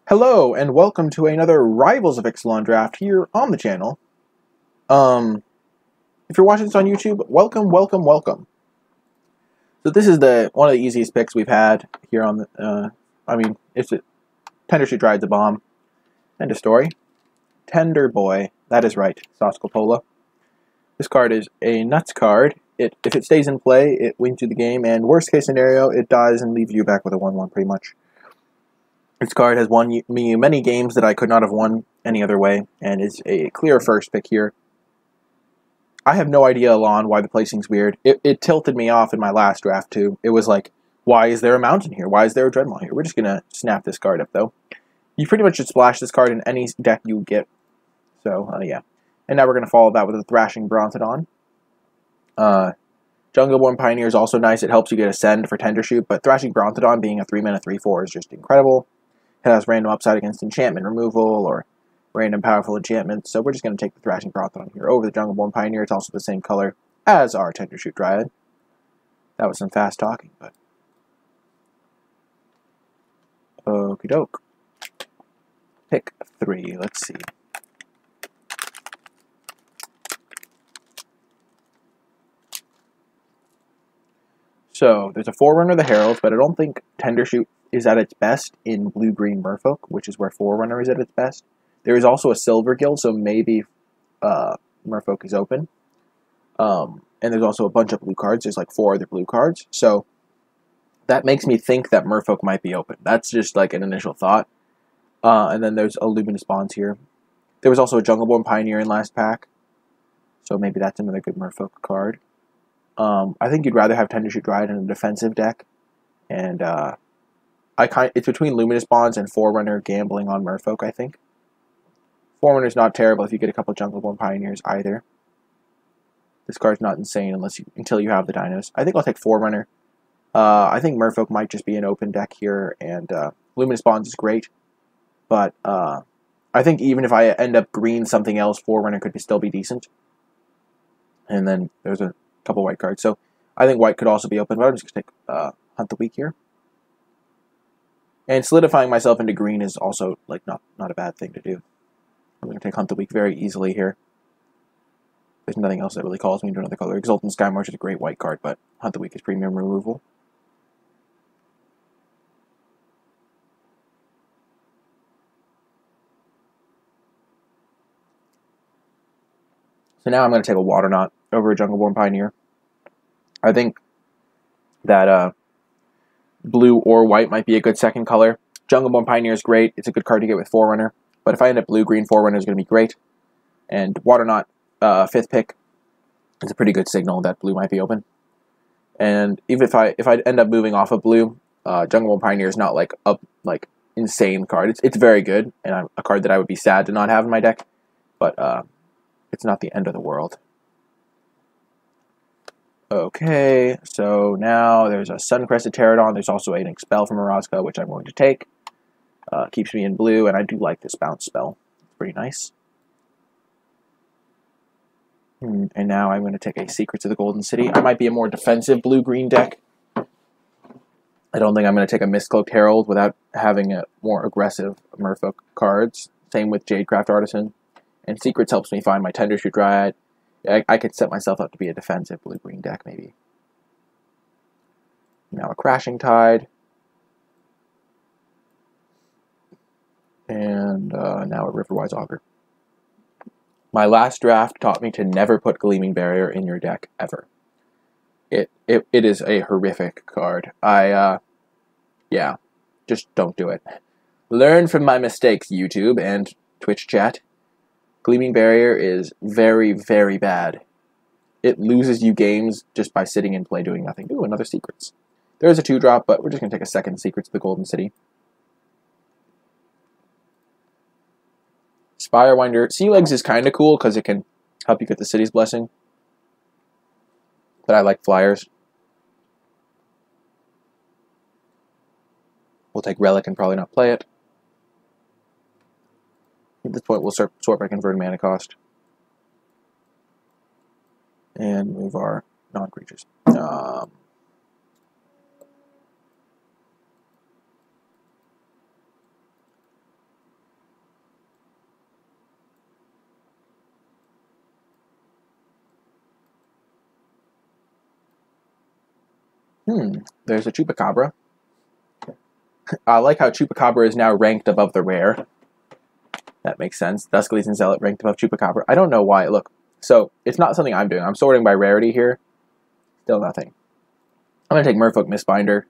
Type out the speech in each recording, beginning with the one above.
Hello, and welcome to another Rivals of Ixalan draft here on the channel. If you're watching this on YouTube, welcome, welcome, welcome. So this is one of the easiest picks we've had here on the, it's a Tender Shoot Rides a Bomb. End of story. Tender Boy, that is right, Sauce Coppola. This card is a nuts card. If it stays in play, it wins you the game, and worst case scenario, it dies and leaves you back with a 1-1 pretty much. This card has won me many games that I could not have won any other way, and is a clear first pick here. I have no idea, Alon, why the placing's weird. It tilted me off in my last draft, too. It was like, why is there a mountain here? Why is there a Dreadmaw here? We're just going to snap this card up, though. You pretty much should splash this card in any deck you get. So, yeah. And now we're going to follow that with a Thrashing Brontodon. Jungleborn Pioneer is also nice. It helps you get Ascend for Tender Shoot, but Thrashing Brontodon being a 3-mana 3/4 is just incredible. It has random upside against enchantment removal or random powerful enchantments, so we're just going to take the Thrashing Brontodon here over the Jungleborn Pioneer. It's also the same color as our Tender Shoot Dryad. That was some fast talking, but... Okie doke. Pick 3, let's see. So, there's a Forerunner, the Herald, but I don't think Tender Shoot is at its best in blue-green Merfolk, which is where Forerunner is at its best. There is also a Silver Guild, so maybe Merfolk is open. And there's also a bunch of blue cards. There's like 4 other blue cards. So that makes me think that Merfolk might be open. That's just like an initial thought. And then there's a Luminous Bonds here. There was also a Jungleborn Pioneer in last pack. So maybe that's another good Merfolk card. I think you'd rather have Tender Shoot Dryad in a defensive deck. And it's between Luminous Bonds and Forerunner gambling on Merfolk, I think. Forerunner's not terrible if you get a couple Jungleborn Pioneers either. This card's not insane until you have the dinos. I think I'll take Forerunner. I think Merfolk might just be an open deck here, and Luminous Bonds is great. But I think even if I end up green something else, Forerunner could still be decent. And then there's a couple white cards. So I think white could also be open, but I'm just going to take Hunt the Weak here. And solidifying myself into green is also like not a bad thing to do. I'm going to take Hunt the Weak very easily here. There's nothing else that really calls me into another color. Exultant Skymarch is a great white card, but Hunt the Weak is premium removal. So now I'm going to take a Water Knot over a Jungleborn Pioneer. I think that blue or white might be a good second color. Jungleborn Pioneer is great. It's a good card to get with Forerunner. But if I end up blue-green, Forerunner is going to be great. And Water Knot, 5th pick, is a pretty good signal that blue might be open. And even if I end up moving off of blue, Jungleborn Pioneer is not like a insane card. It's very good, and a card that I would be sad to not have in my deck. But it's not the end of the world. Okay, so now there's a Sun-Crested Pterodon. There's also an Expel from Erazka, which I'm going to take. Keeps me in blue, and I do like this bounce spell. It's pretty nice. And now I'm going to take a Secrets of the Golden City. I might be a more defensive blue-green deck. I don't think I'm going to take a Mistcloaked Herald without having a more aggressive Merfolk cards. Same with Jadecraft Artisan. And Secrets helps me find my Tender Shoot Dryad. I could set myself up to be a defensive blue-green deck, maybe. Now a Crashing Tide. And now a Riverwise Augur. My last draft taught me to never put Gleaming Barrier in your deck, ever. It is a horrific card. Yeah, just don't do it. Learn from my mistakes, YouTube and Twitch chat. Gleaming Barrier is very, very bad. It loses you games just by sitting in play doing nothing. Ooh, another Secrets. There's a 2-drop, but we're just going to take a second Secrets of the Golden City. Spirewinder. Sea Legs is kind of cool because it can help you get the City's Blessing. But I like Flyers. We'll take Relic and probably not play it. At this point, we'll sort by converted mana cost. And move our non-creatures. There's a Chupacabra. I like how Chupacabra is now ranked above the rare. That makes sense. Duskleason Zealot ranked above Chupacabra. I don't know why. Look, so it's not something I'm doing. I'm sorting by rarity here. Still nothing. I'm going to take Merfolk Mistbinder.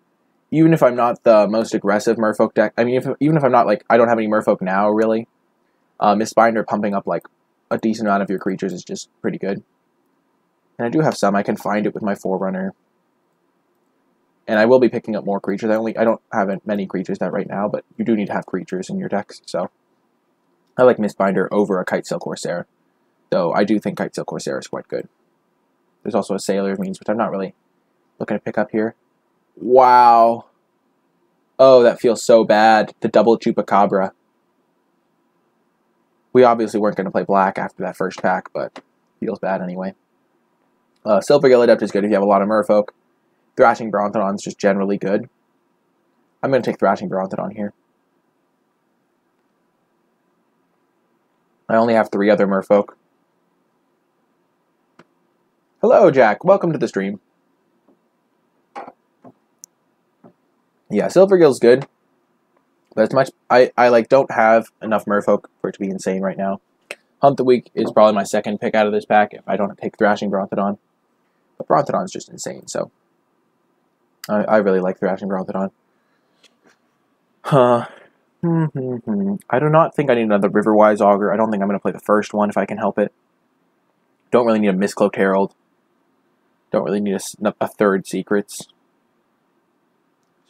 Even if I'm not the most aggressive Merfolk deck, I mean, even if I'm not, like, I don't have any Merfolk now, really, Mistbinder pumping up, like, a decent amount of your creatures is just pretty good. And I do have some. I can find it with my Forerunner. And I will be picking up more creatures. I don't have many creatures that right now, but you do need to have creatures in your decks, so I like Mistbinder over a Kitesail Corsair. Though I do think Kitesail Corsair is quite good. There's also a Sailor's Means, which I'm not really looking to pick up here. Wow. Oh, that feels so bad. The double Chupacabra. We obviously weren't going to play black after that first pack, but feels bad anyway. Silvergill Adept is good if you have a lot of Merfolk. Thrashing Brontodon is just generally good. I'm going to take Thrashing Brontodon here. I only have 3 other Merfolk. Hello, Jack. Welcome to the stream. Yeah, Silvergill's good. But as much I like don't have enough Merfolk for it to be insane right now. Hunt the Week is probably my second pick out of this pack if I don't take Thrashing Brontodon. But Brontodon's just insane, so I really like Thrashing Brontodon. I do not think I need another Riverwise Augur. I don't think I'm going to play the first one if I can help it. Don't really need a Mistcloaked Herald. Don't really need a third Secrets.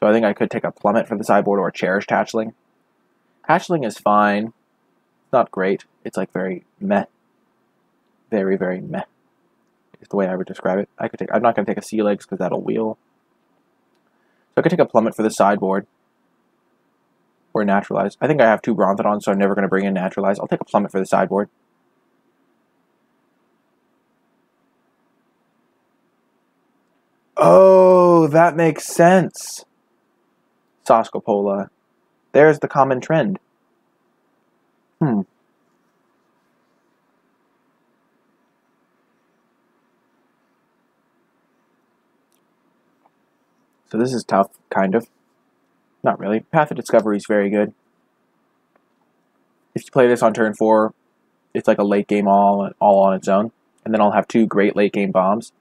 So I think I could take a Plummet for the sideboard or a Cherished Hatchling. Hatchling is fine. It's not great. It's like very meh. Very, very meh. Is the way I would describe it. I'm not going to take a Sea Legs because that'll wheel. So I could take a Plummet for the sideboard. Or Naturalize. I think I have 2 Brontodons, so I'm never going to bring in Naturalize. I'll take a Plummet for the sideboard. Oh, that makes sense. Sascopola. There's the common trend. So this is tough, kind of. Not really. Path of Discovery is very good. If you play this on turn 4, it's like a late game all on its own. And then I'll have 2 great late game bombs.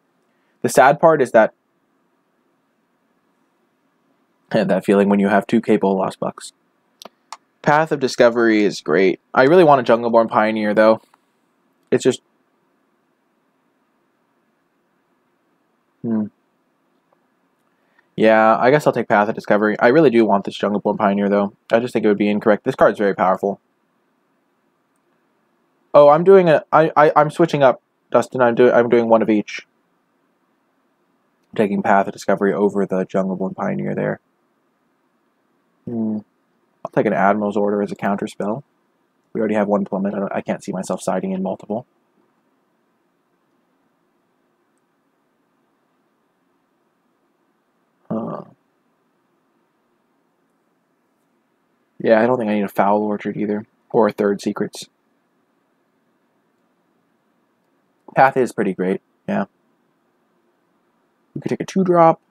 The sad part is that I had that feeling when you have 2 capable Lost Bucks. Path of Discovery is great. I really want a Jungleborn Pioneer, though. It's just... Yeah, I guess I'll take Path of Discovery. I really do want this Jungleborn Pioneer, though. I just think it would be incorrect. This card's very powerful. Oh, I'm doing I'm switching up, Dustin. I'm doing one of each. I'm taking Path of Discovery over the Jungleborn Pioneer there. I'll take an Admiral's Order as a counter spell. We already have 1 Plummet. I can't see myself siding in multiple. Yeah, I don't think I need a Foul Orchard either. Or a third Secrets. Path is pretty great, yeah. We could take a 2-drop.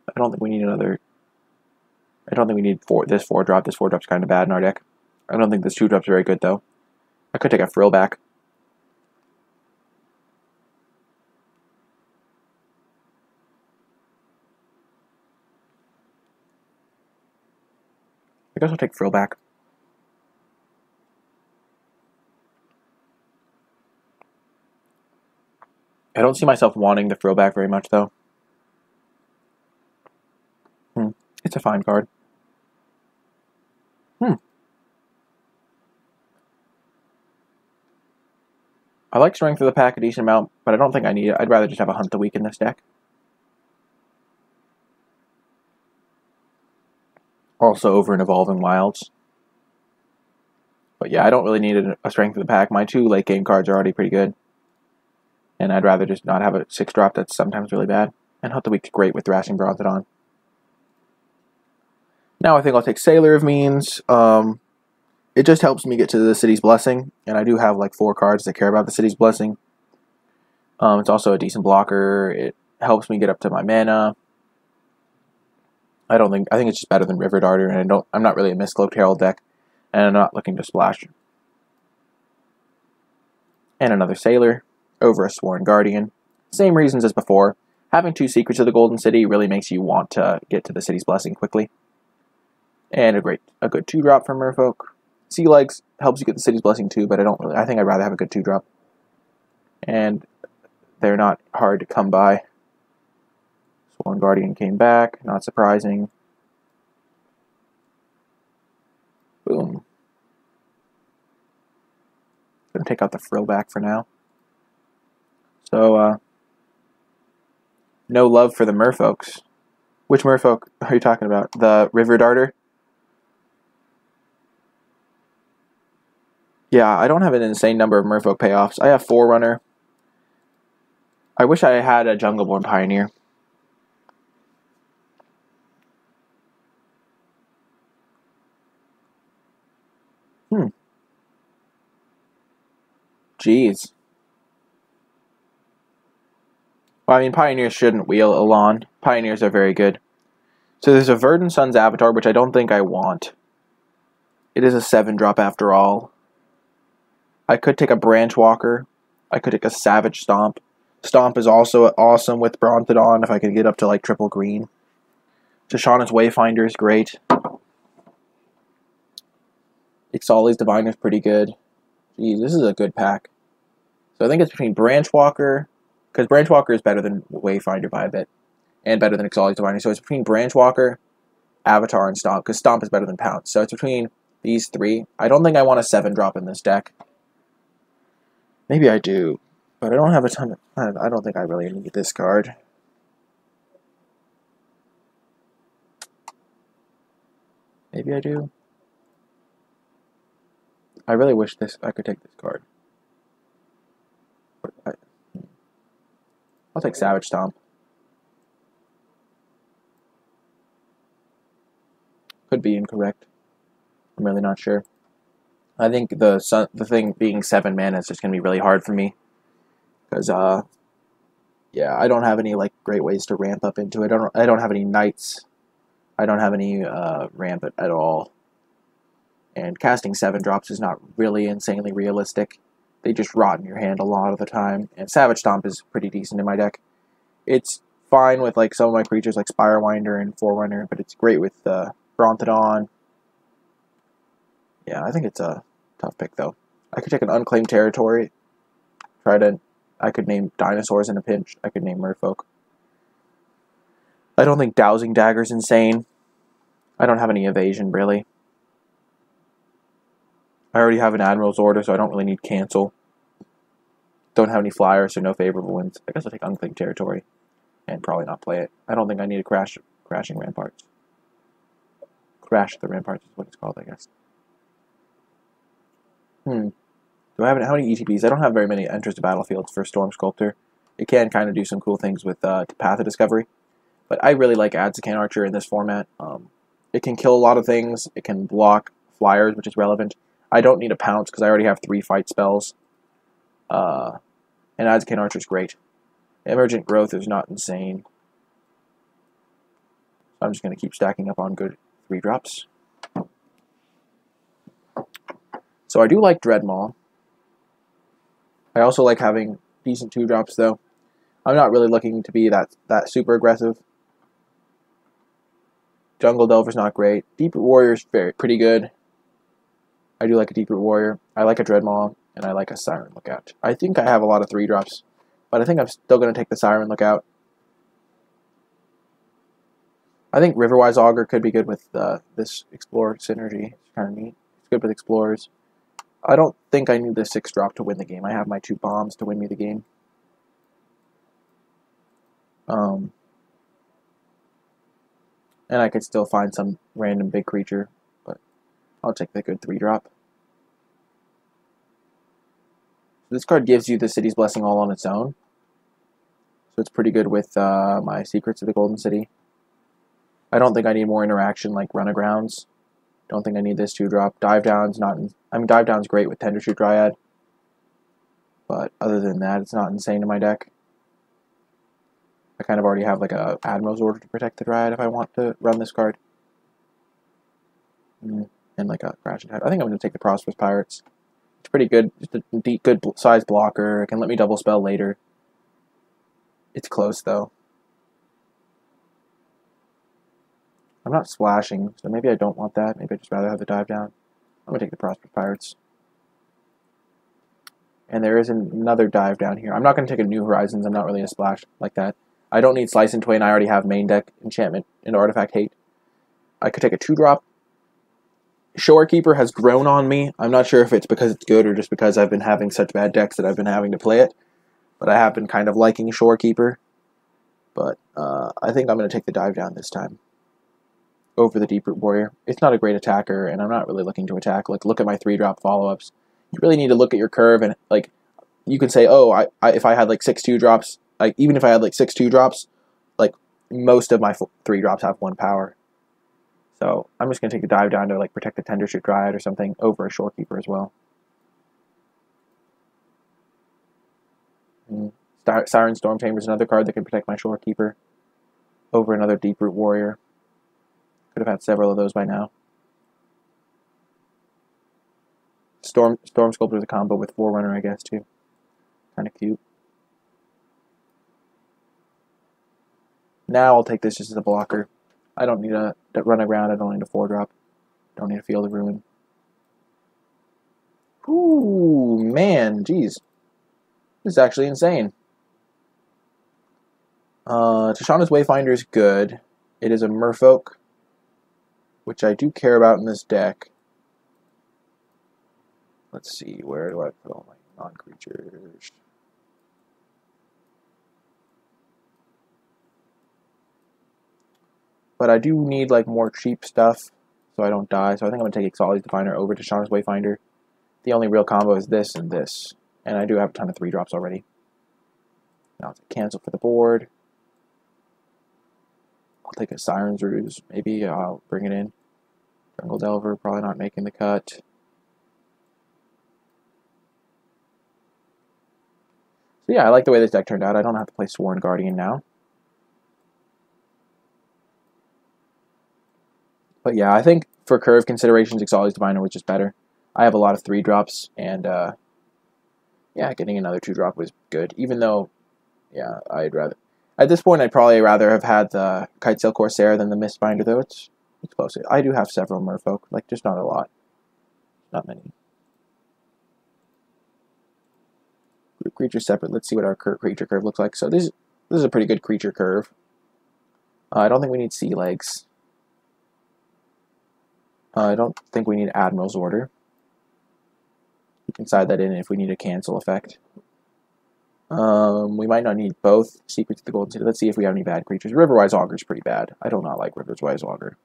I don't think we need another... I don't think we need this 4-drop. This 4-drop's kind of bad in our deck. I don't think this 2-drop's very good, though. I could take a Frillback. I guess I'll take Frillback. I don't see myself wanting the Frillback very much, though. It's a fine card. I like Strength of the Pack a decent amount, but I don't think I need it. I'd rather just have a Hunt the Week in this deck. Also over an Evolving Wilds. But yeah, I don't really need a Strength of the Pack. My 2 late game cards are already pretty good. And I'd rather just not have a 6-drop that's sometimes really bad. And Hunt the Week's great with Thrashing Brontodon. Now I think I'll take Sailor of Means. It just helps me get to the City's Blessing. And I do have like 4 cards that care about the City's Blessing. It's also a decent blocker. It helps me get up to my mana. I think it's just better than River Darter, and I'm not really a Mistcloaked Herald deck, and I'm not looking to splash. And another Sailor over a Sworn Guardian. Same reasons as before. Having 2 Secrets of the Golden City really makes you want to get to the City's Blessing quickly. And a good 2-drop from Merfolk. Sea Legs helps you get the City's Blessing too, but I think I'd rather have a good 2-drop. And they're not hard to come by. Sworn Guardian came back, not surprising. Boom. Gonna take out the frill back for now. So, no love for the Merfolks. Which Merfolk are you talking about? The River Darter? Yeah, I don't have an insane number of Merfolk payoffs. I have Forerunner. I wish I had a Jungleborn Pioneer. Jeez. Well, I mean, Pioneers shouldn't wheel Elan. Pioneers are very good. So there's a Verdant Sun's Avatar, which I don't think I want. It is a 7-drop after all. I could take a Branch Walker. I could take a Savage Stomp. Stomp is also awesome with Brontodon if I could get up to like triple green. Tishana's Wayfinder is great. Ixali's Diviner is pretty good. Jeez, this is a good pack. So I think it's between Branch Walker, because Branch Walker is better than Wayfinder by a bit, and better than Ixali's Diviner. So it's between Branch Walker, Avatar, and Stomp, because Stomp is better than Pounce. So it's between these 3. I don't think I want a 7-drop in this deck. Maybe I do, but I don't have a ton of... I don't think I really need this card. Maybe I do. I really wish I could take this card. I'll take Savage Stomp. Could be incorrect. I'm really not sure. I think the thing being 7 mana is just going to be really hard for me. Because, yeah, I don't have any, like, great ways to ramp up into it. I don't have any Knights. I don't have any ramp at all. And casting 7-drops is not really insanely realistic. They just rot in your hand a lot of the time. And Savage Stomp is pretty decent in my deck. It's fine with like some of my creatures like Spirewinder and Forerunner, but it's great with Brontodon. Yeah, I think it's a tough pick though. I could take an Unclaimed Territory. I could name Dinosaurs in a pinch. I could name Merfolk. I don't think Dowsing Dagger's insane. I don't have any evasion really. I already have an Admiral's Order, so I don't really need Cancel. Don't have any flyers, so no favorable wins. I guess I'll take Unclaimed Territory and probably not play it. I don't think I need a Crashing Ramparts. Crash the Ramparts is what it's called, I guess. Do I have how many ETBs? I don't have very many enters to battlefields for Storm Sculptor. It can kind of do some cool things with Path of Discovery, but I really like Adzakan Archer in this format. It can kill a lot of things. It can block flyers, which is relevant. I don't need a Pounce because I already have 3 fight spells. And Adzakan Archer is great. Emergent Growth is not insane. I'm just going to keep stacking up on good 3-drops. So I do like Dreadmaw. I also like having decent 2-drops though. I'm not really looking to be that super aggressive. Jungle Delver's not great. Deep Root Warrior's pretty good. I do like a Deep Root Warrior. I like a Dreadmaw, and I like a Siren Lookout. I think I have a lot of 3-drops, but I think I'm still going to take the Siren Lookout. I think Riverwise Augur could be good with this Explorer synergy. It's kind of neat. It's good with Explorers. I don't think I need the 6-drop to win the game. I have my 2 bombs to win me the game. And I could still find some random big creature, but I'll take the good 3-drop. This card gives you the City's Blessing all on its own. So it's pretty good with my Secrets of the Golden City. I don't think I need more interaction like Runagrounds. Don't think I need this 2-drop. Dive Down's Dive Down's great with Tendershoot Dryad. But other than that, it's not insane in my deck. I kind of already have like a Admiral's Order to protect the Dryad if I want to run this card. And like a Crash Attack. I think I'm going to take the Prosperous Pirates. It's pretty good. Just a deep, good size blocker. It can let me double spell later. It's close though. I'm not splashing, so maybe I don't want that. Maybe I'd just rather have the dive down. I'm going to take the Prosperous Pirates. And there is another dive down here. I'm not going to take a New Horizons. I'm not really a splash like that. I don't need Slice and Twain. I already have main deck Enchantment and Artifact Hate. I could take a 2-drop. Shorekeeper has grown on me. I'm not sure if it's because it's good or just because I've been having such bad decks that I've been having to play it. But I have been kind of liking Shorekeeper. But I think I'm going to take the dive down this time over the Deep Root Warrior. It's not a great attacker, and I'm not really looking to attack. Like, look at my 3-drop follow-ups. You really need to look at your curve, and like, you can say, oh, if I had like 6 2-drops, like even if I had like 6 2-drops, like most of my 3-drops have 1 power. So I'm just gonna take the dive down to like protect the Tendershoot Dryad or something over a Shorekeeper as well. Siren Storm Chamber is another card that can protect my Shorekeeper over another Deep Root Warrior. Could have had several of those by now. Storm Sculptor is a combo with Forerunner, I guess, too. Kind of cute. Now I'll take this just as a blocker. I don't need to run around. I don't need a 4-drop. Don't need to Field of Ruin. Ooh, man, jeez. This is actually insane. Tashana's Wayfinder is good. It is a Merfolk, which I do care about in this deck. Let's see, where do I put all my non-creatures? But I do need like more cheap stuff so I don't die. So I think I'm going to take Ixali's Diviner over Tashana's Wayfinder. The only real combo is this and this. And I do have a ton of 3-drops already. Now I'll cancel for the board. I'll take a Siren's Ruse. Maybe I'll bring it in. Jungle Delver, probably not making the cut. So yeah, I like the way this deck turned out. I don't have to play Sworn Guardian now. But yeah, I think for curve considerations, Ixali's Diviner was just better. I have a lot of 3-drops, and yeah, getting another 2-drop was good. Even though, yeah, I'd rather... At this point, I'd probably rather have had the Kitesail Corsair than the Mistbinder, though it's close. I do have several Merfolk, like, just not a lot. Not many. Creature separate. Let's see what our creature curve looks like. So this is a pretty good creature curve. I don't think we need Sea Legs. I don't think we need Admiral's Order. We can side that in if we need a cancel effect. We might not need both Secrets of the Golden City. Let's see if we have any bad creatures. Riverwise Augur is pretty bad. I do not like Riverwise Augur.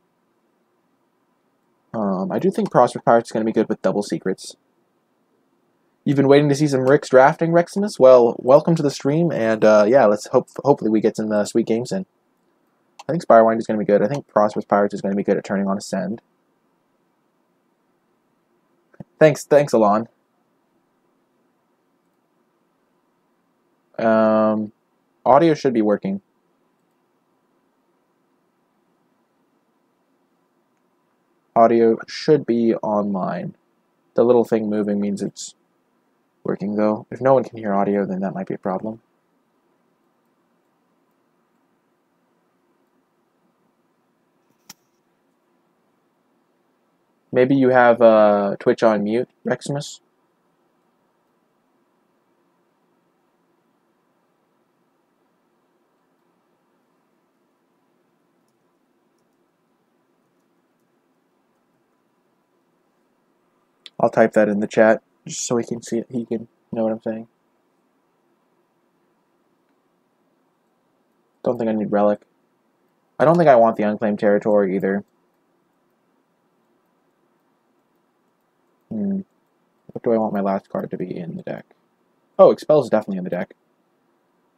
I do think Prosperous Pirates is going to be good with double secrets. You've been waiting to see some Rick's drafting, Reximus? Well, welcome to the stream, and yeah, let's hopefully we get some sweet games in. I think Spirewind is going to be good. I think Prosperous Pirates is going to be good at turning on Ascend. Thanks, Alon. Audio should be working. Audio should be online. The little thing moving means it's working, though. If no one can hear audio, then that might be a problem. Maybe you have Twitch on mute, Reximus? I'll type that in the chat just so he can see it. He can know what I'm saying. Don't think I need Relic. I don't think I want the Unclaimed Territory either. What do I want my last card to be in the deck? Oh, Expel is definitely in the deck.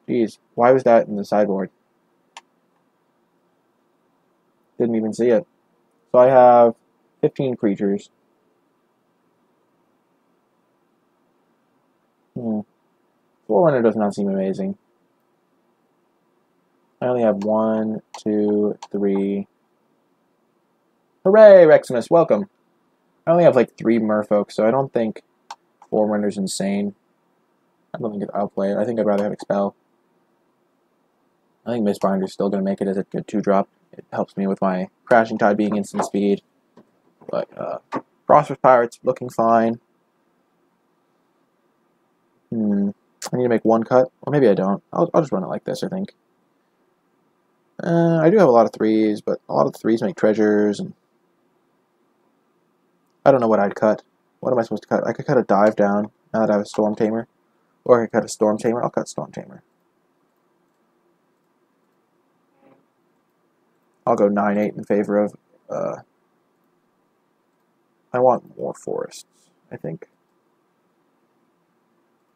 Jeez, why was that in the sideboard? Didn't even see it. So I have 15 creatures. Forerunner does not seem amazing. I only have 1, 2, 3. Hooray, Reximus, welcome. I only have like 3 merfolk, so I don't think Forerunner's insane. I don't think I'll play it. I think I'd rather have Expel. I think Mistbinder's still going to make it as a good 2-drop. It helps me with my Crashing Tide being instant speed. But Prosperous Pirate's looking fine. I need to make 1 cut. Or maybe I don't. I'll just run it like this, I think. I do have a lot of 3s, but a lot of the 3s make treasures. And I don't know what I'd cut. What am I supposed to cut? I could cut a Dive down now that I have a Storm Tamer. Or I could cut a Storm Tamer. I'll cut Storm Tamer. I'll go 9-8 in favor of... I want more forests, I think.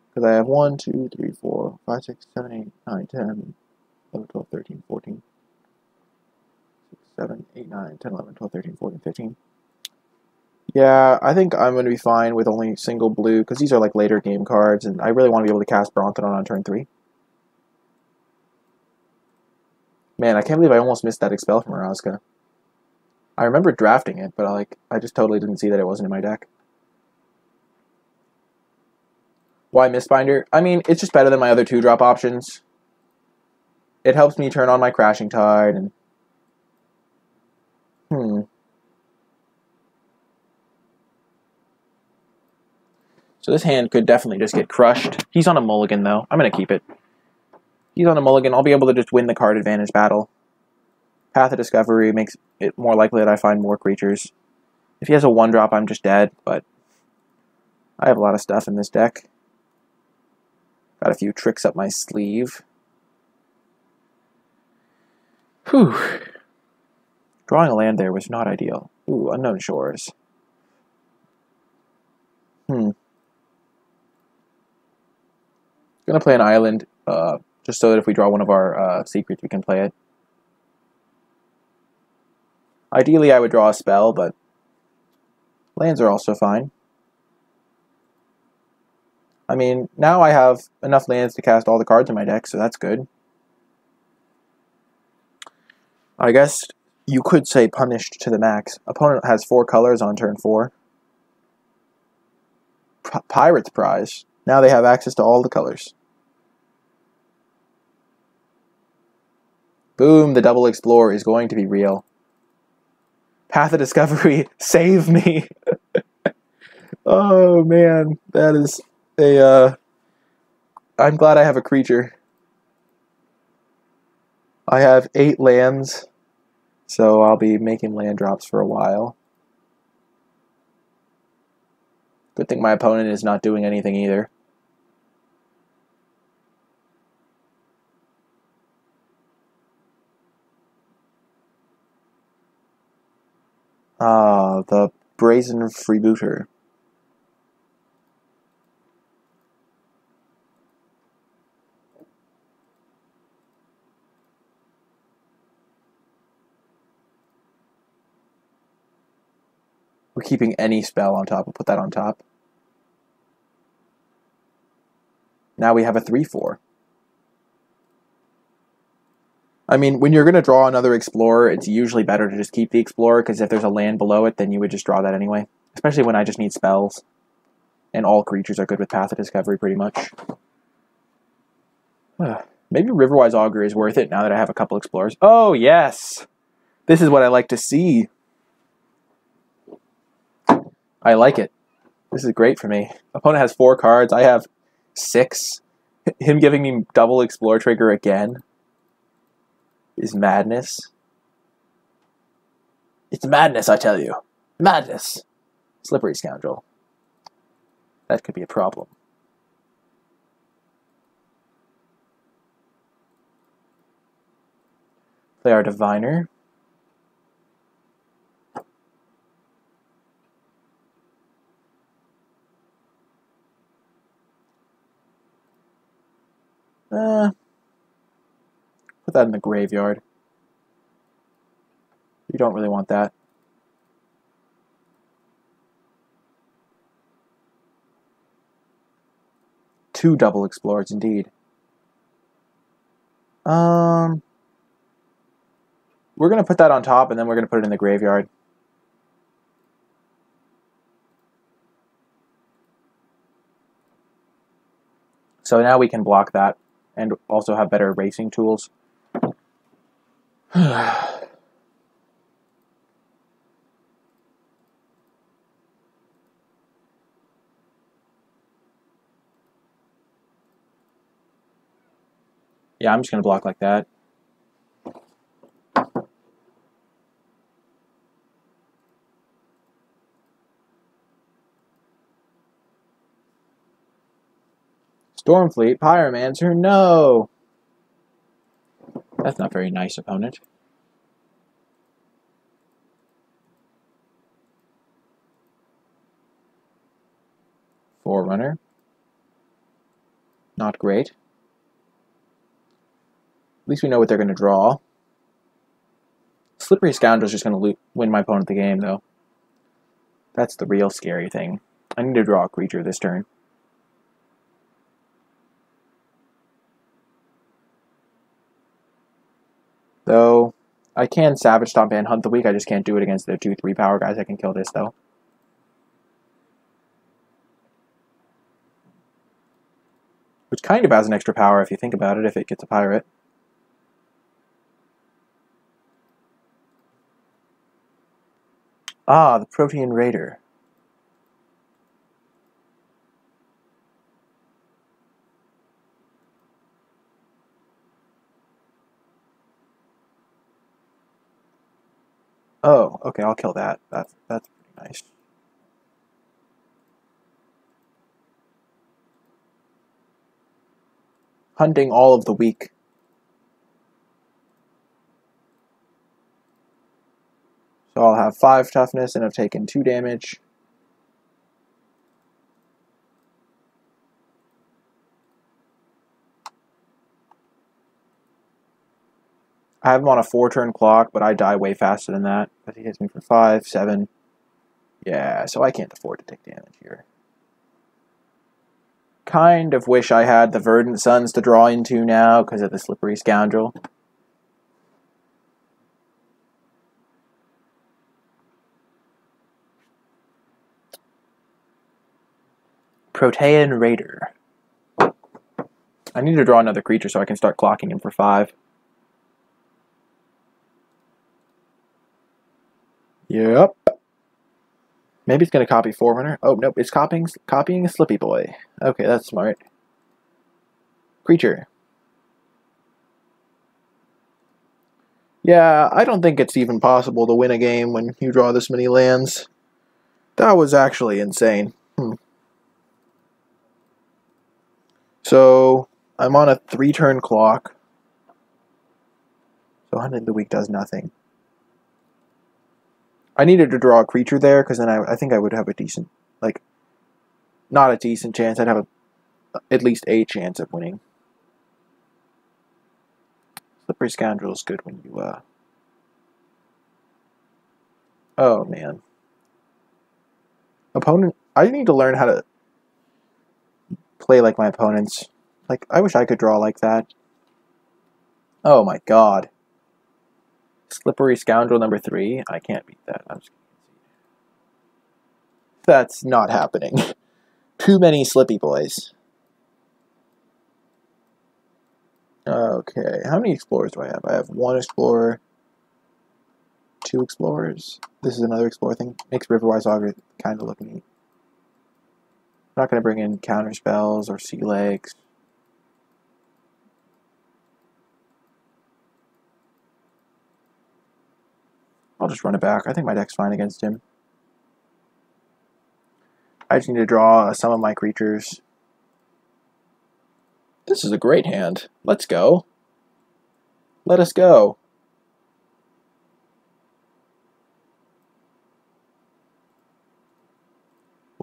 Because I have 1, 2, 3, 4, 5, 6, 7, 8, 9, 10, 11, 12, 13, 14, 7, 8, 9, 10, 11, 12, 13, 14, 15. Yeah, I think I'm going to be fine with only single blue, because these are like later game cards, and I really want to be able to cast Brontodon on turn 3. Man, I can't believe I almost missed that Expel from Araska. I remember drafting it, but I just totally didn't see that it wasn't in my deck. Why Mistbinder? I mean, it's just better than my other 2-drop options. It helps me turn on my Crashing Tide, and... So this hand could definitely just get crushed. He's on a mulligan, though. I'm going to keep it. He's on a mulligan. I'll be able to just win the card advantage battle. Path of Discovery makes it more likely that I find more creatures. If he has a 1-drop, I'm just dead, but I have a lot of stuff in this deck. Got a few tricks up my sleeve. Whew. Drawing a land there was not ideal. Ooh, Unknown Shores. Gonna play an island, just so that if we draw one of our secrets, we can play it. Ideally, I would draw a spell, but lands are also fine. I mean, now I have enough lands to cast all the cards in my deck, so that's good. I guess you could say punished to the max. Opponent has 4 colors on turn 4. Pirate's Prize. Now they have access to all the colors. Boom, the double Explore is going to be real. Path of Discovery, save me! Oh man, that is a, I'm glad I have a creature. I have 8 lands, so I'll be making land drops for a while. Good thing my opponent is not doing anything either. Ah, the Brazen Freebooter. We're keeping any spell on top. We'll put that on top. Now we have a 3/4. I mean, when you're going to draw another Explorer, it's usually better to just keep the Explorer, because if there's a land below it, then you would just draw that anyway. Especially when I just need spells. And all creatures are good with Path of Discovery, pretty much. Maybe Riverwise Augur is worth it now that I have a couple Explorers. Oh, yes! This is what I like to see. I like it. This is great for me. Opponent has 4 cards. I have 6. Him giving me double Explore trigger again is madness. It's madness, I tell you. Madness. Slippery Scoundrel. That could be a problem. Play our Diviner. Put that in the graveyard. You don't really want that. Two double Explorers, indeed. we're going to put that on top, and then we're going to put it in the graveyard. So now we can block that and also have better racing tools. Yeah, I'm just going to block like that. Stormfleet, Pyromancer, no! That's not very nice, opponent. Forerunner. Not great. At least we know what they're going to draw. Slippery Scoundrel's just going to win my opponent the game, though. That's the real scary thing. I need to draw a creature this turn. Though, I can Savage Stomp and Hunt the Weak. I just can't do it against their 2-3 power guys. I can kill this, though. Which kind of has an extra power if you think about it, if it gets a pirate. Ah, the Protean Raider. Oh, okay, I'll kill that. That's pretty nice. Hunting all of the weak. So I'll have 5 toughness and I've taken 2 damage. I have him on a 4-turn clock, but I die way faster than that. But he hits me for 5, 7. Yeah, so I can't afford to take damage here. Kind of wish I had the Verdant Suns to draw into now because of the Slippery Scoundrel. Protean Raider. I need to draw another creature so I can start clocking him for 5. Yep. Maybe it's going to copy Forerunner. Oh, nope, it's copying a Slippy Boy. Okay, that's smart. Creature. Yeah, I don't think it's even possible to win a game when you draw this many lands. That was actually insane. So, I'm on a 3-turn clock. So Hunting the Weak does nothing. I needed to draw a creature there, because then I think I would have a decent, like, not a decent chance, I'd have at least a chance of winning. Slippery Scoundrel is good when you, oh, man. Opponent, I need to learn how to play like my opponents. Like, I wish I could draw like that. Oh my god. Slippery Scoundrel number 3. I can't beat that. I'm just That's not happening. Too many Slippy Boys. Okay, how many Explorers do I have? I have 1 Explorer, 2 Explorers. This is another Explorer thing. Makes Riverwise Augur kind of look neat. I'm not going to bring in counter spells or sea legs. I'll just run it back. I think my deck's fine against him. I just need to draw some of my creatures. This is a great hand. Let's go. Let us go.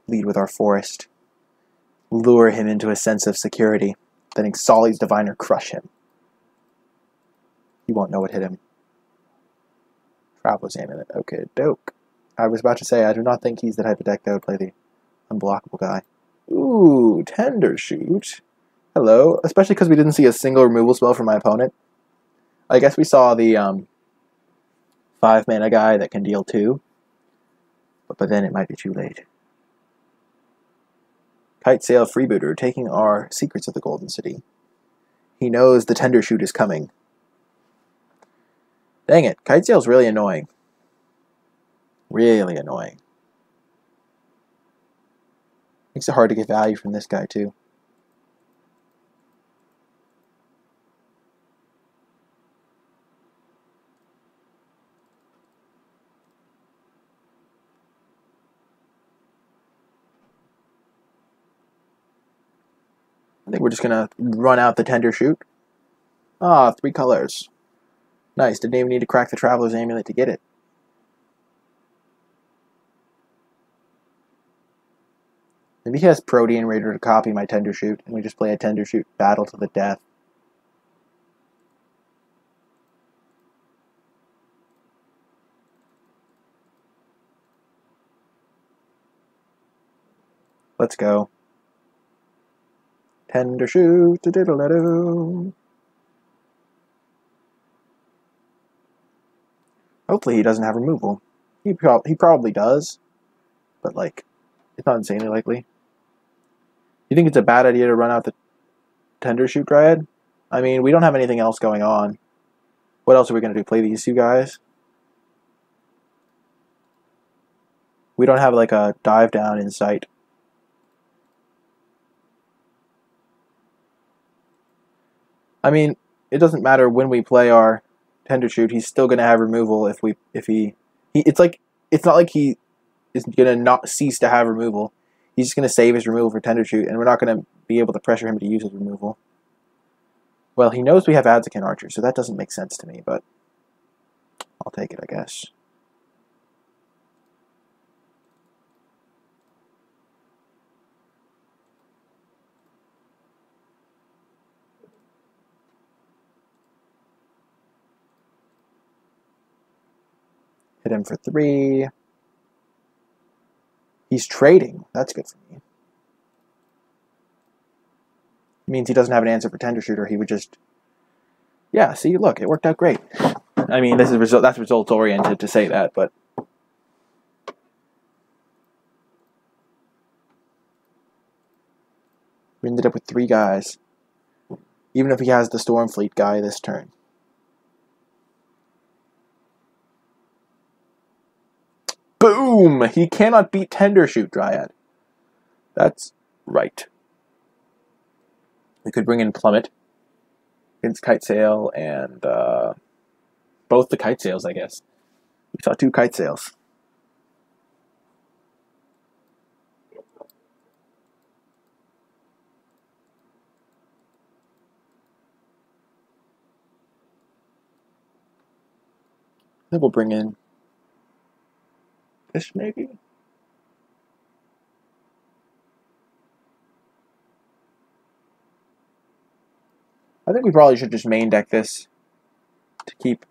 Lead with our forest. Lure him into a sense of security. Then Exali's Diviner crush him. He won't know what hit him. Traveler's Amulet. Okay, dope. I was about to say, I do not think he's the type of deck that would play the unblockable guy. Ooh, Tender Shoot. Hello. Especially because we didn't see a single removal spell from my opponent. I guess we saw the 5-mana guy that can deal 2. But by then it might be too late. Kitesail Freebooter, taking our Secrets of the Golden City. He knows the Tender Shoot is coming. Dang it, Kitesail's really annoying. Really annoying. Makes it hard to get value from this guy, too. I think we're just going to run out the Tender Shoot. Ah, 3 colors. Nice, didn't even need to crack the Traveler's Amulet to get it. Maybe he has Protean Raider to copy my Tender Shoot, and we just play a Tender Shoot battle to the death. Let's go. Tender Shoot, diddle-diddle. Hopefully he doesn't have removal. He probably does, but like, it's not insanely likely. You think it's a bad idea to run out the Tender Shoot Dryad? I mean, we don't have anything else going on. What else are we going to do? Play these 2 guys? We don't have like a dive down in sight. I mean, it doesn't matter when we play our Tender Shoot. He's still going to have removal if he it's not like he is going to not cease to have removal. He's just going to save his removal for Tender Shoot, and we're not going to be able to pressure him to use his removal. Well, he knows we have Adzakan Archer, so that doesn't make sense to me, but I'll take it, I guess. Hit him for 3. He's trading. That's good for me. It means he doesn't have an answer for Tender Shooter. He would just... Yeah, see, look, it worked out great. I mean, that's results-oriented to say that, but... We ended up with 3 guys. Even if he has the Stormfleet guy this turn. Boom! He cannot beat Tender Shoot Dryad. That's right. We could bring in Plummet against Kitesail and both the Kitesails, I guess. We saw 2 Kitesails. I think we'll bring in Fish, maybe? I think we probably should just main deck this to keep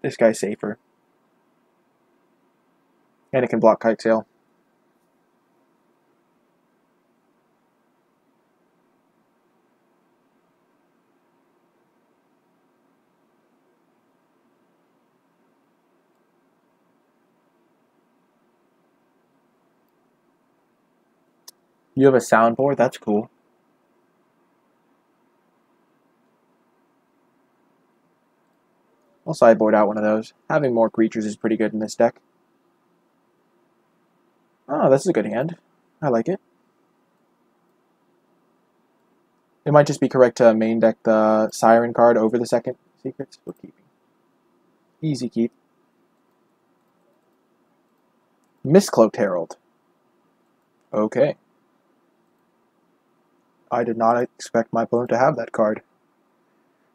this guy safer. And it can block Kitesail. You have a soundboard? That's cool. I'll sideboard out one of those. Having more creatures is pretty good in this deck. Oh, this is a good hand. I like it. It might just be correct to main deck the Siren card over the second Secrets. We're keeping. Easy keep. Mistcloaked Herald. Okay. I did not expect my opponent to have that card.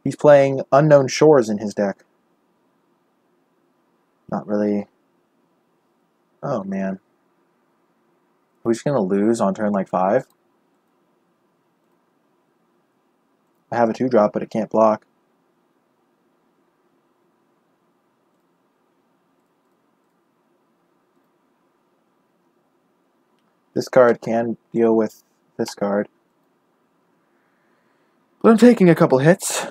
He's playing Unknown Shores in his deck. Not really. Oh, man. Are we just going to lose on turn like 5? I have a 2-drop, but it can't block. This card can deal with this card. But I'm taking a couple hits.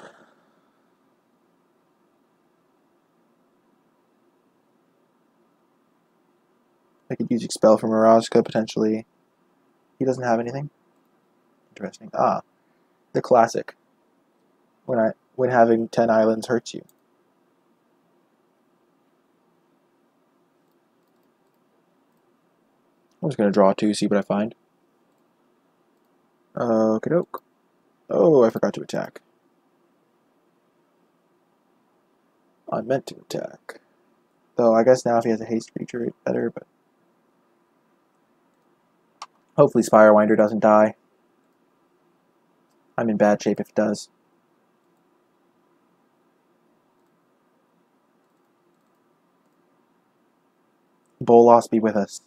I could use Expel from Mirazka, potentially. He doesn't have anything. Interesting. Ah, the classic. When having 10 islands hurts you. I'm just going to draw 2, see what I find. Okie doke. Oh, I forgot to attack. I meant to attack. Though I guess now if he has a haste creature, it's better, but hopefully Spirewinder doesn't die. I'm in bad shape if it does. Bolas be with us.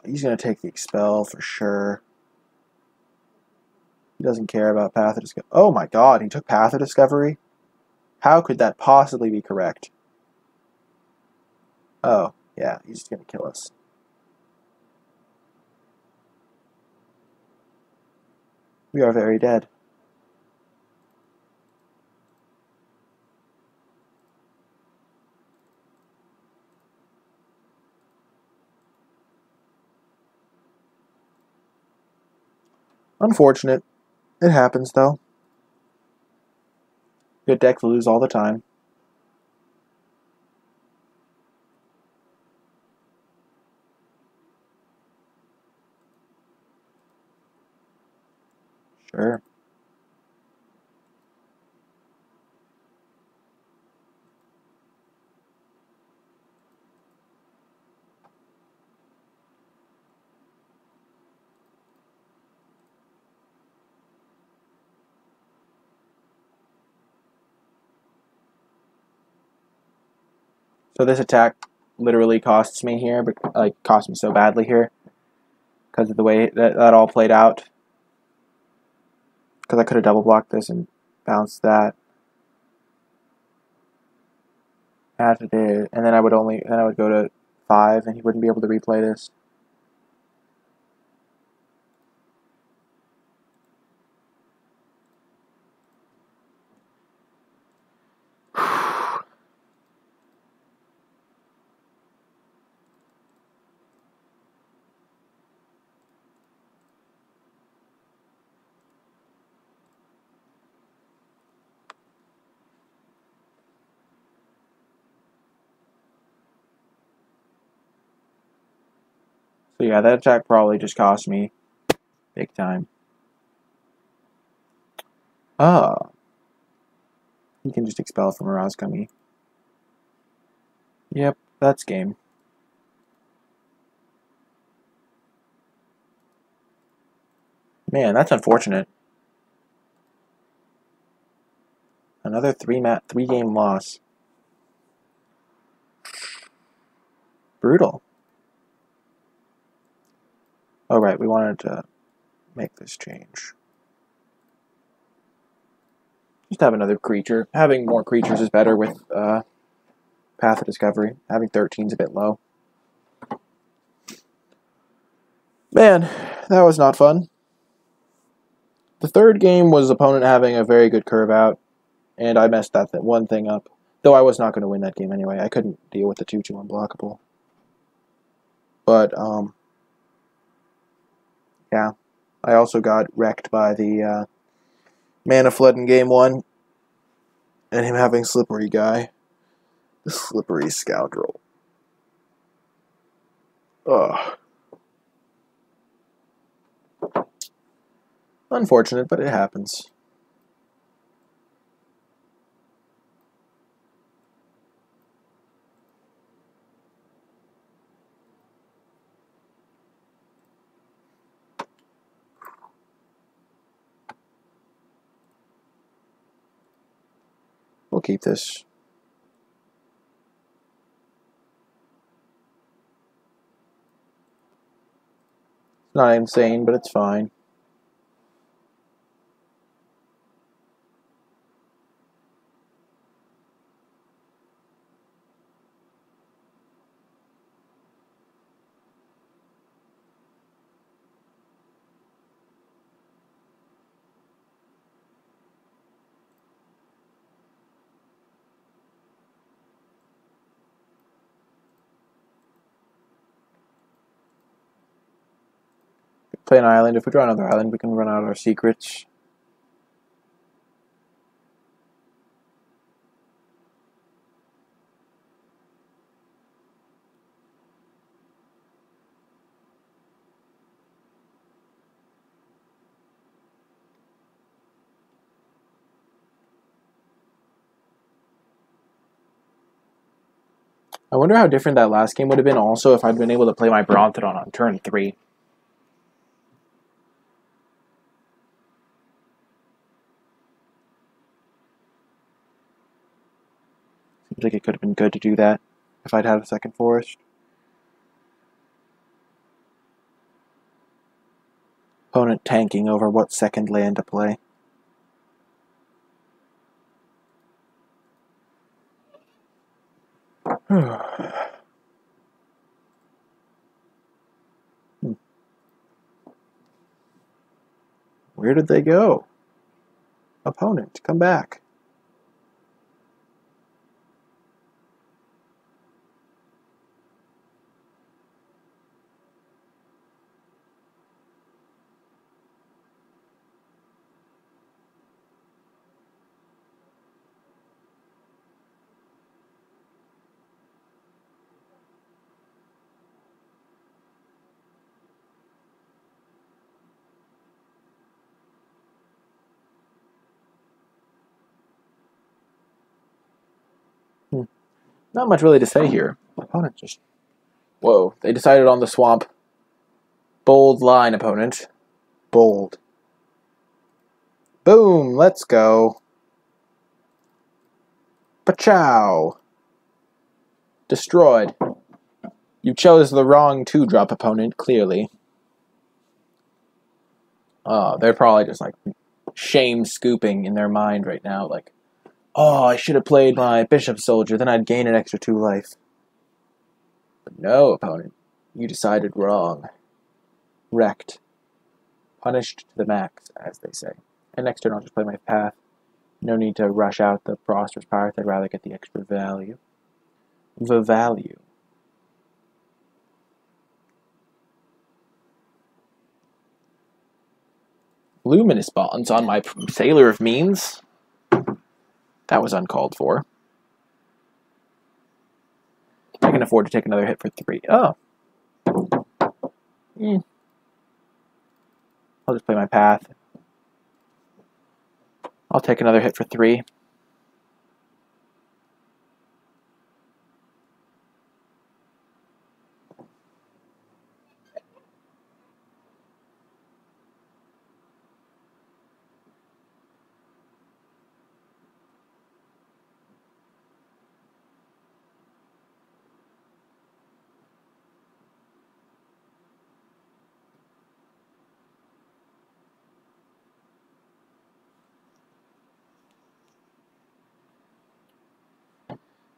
He's going to take the Expel for sure. He doesn't care about Path of Discovery. Oh my god, he took Path of Discovery? How could that possibly be correct? Oh, yeah, he's just going to kill us. We are very dead. Unfortunate. It happens, though. Good decks lose all the time. Sure. So this attack literally costs me here, but cost me so badly here because of the way that all played out. Because I could have double blocked this and bounced that. As it is, and then I would go to 5, and he wouldn't be able to replay this. So yeah, that attack probably just cost me big time. Ah, he can just expel from Mirazka. Yep, that's game. Man, that's unfortunate. Another 3-game loss. Brutal. Oh right, we wanted to make this change. Just have another creature. Having more creatures is better with Path of Discovery. Having 13 is a bit low. Man, that was not fun. The third game was opponent having a very good curve out, and I messed that one thing up. Though I was not going to win that game anyway. I couldn't deal with the 2/2 unblockable. But, yeah. I also got wrecked by the Mana Flood in game 1, and him having Slippery Guy. The Slippery Scoundrel. Ugh. Unfortunate, but it happens. We'll keep this. It's not insane, but it's fine. Play an island. If we draw another island, we can run out our secrets. I wonder how different that last game would have been also if I'd been able to play my Brontodon on turn 3. Seems like it could have been good to do that if I'd had a second forest. Opponent tanking over what second land to play. Where did they go? Opponent, come back. Not much really to say here. Opponent just... Whoa, they decided on the swamp. Bold line, opponent. Bold. Boom, let's go. Pachow. Destroyed. You chose the wrong 2-drop, opponent, clearly. Oh, they're probably just like shame scooping in their mind right now, like, oh, I should have played my Bishop Soldier, then I'd gain an extra 2 life. But no, opponent. You decided wrong. Wrecked. Punished to the max, as they say. And next turn I'll just play my path. No need to rush out the Prosperous Pirate, I'd rather get the extra value. The value. Luminous Bonds on my Sailor of Means. That was uncalled for. I can afford to take another hit for 3. Oh. I'll just play my path. I'll take another hit for 3.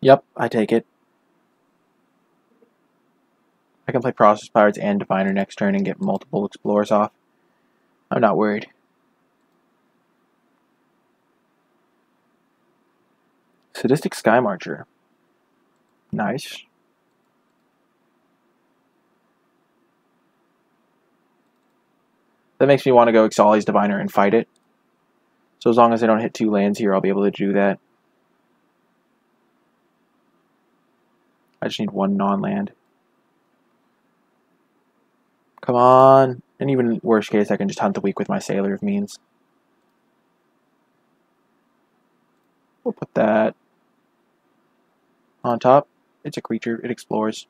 Yep, I take it. I can play Prosperous Pirates and Diviner next turn and get multiple Explorers off. I'm not worried. Sadistic Sky Marcher. Nice. That makes me want to go Ixali's Diviner and fight it. So as long as I don't hit 2 lands here, I'll be able to do that. I just need 1 non-land. Come on. And even worst case, I can just hunt the weak with my Sailor of Means. We'll put that on top. It's a creature. It explores.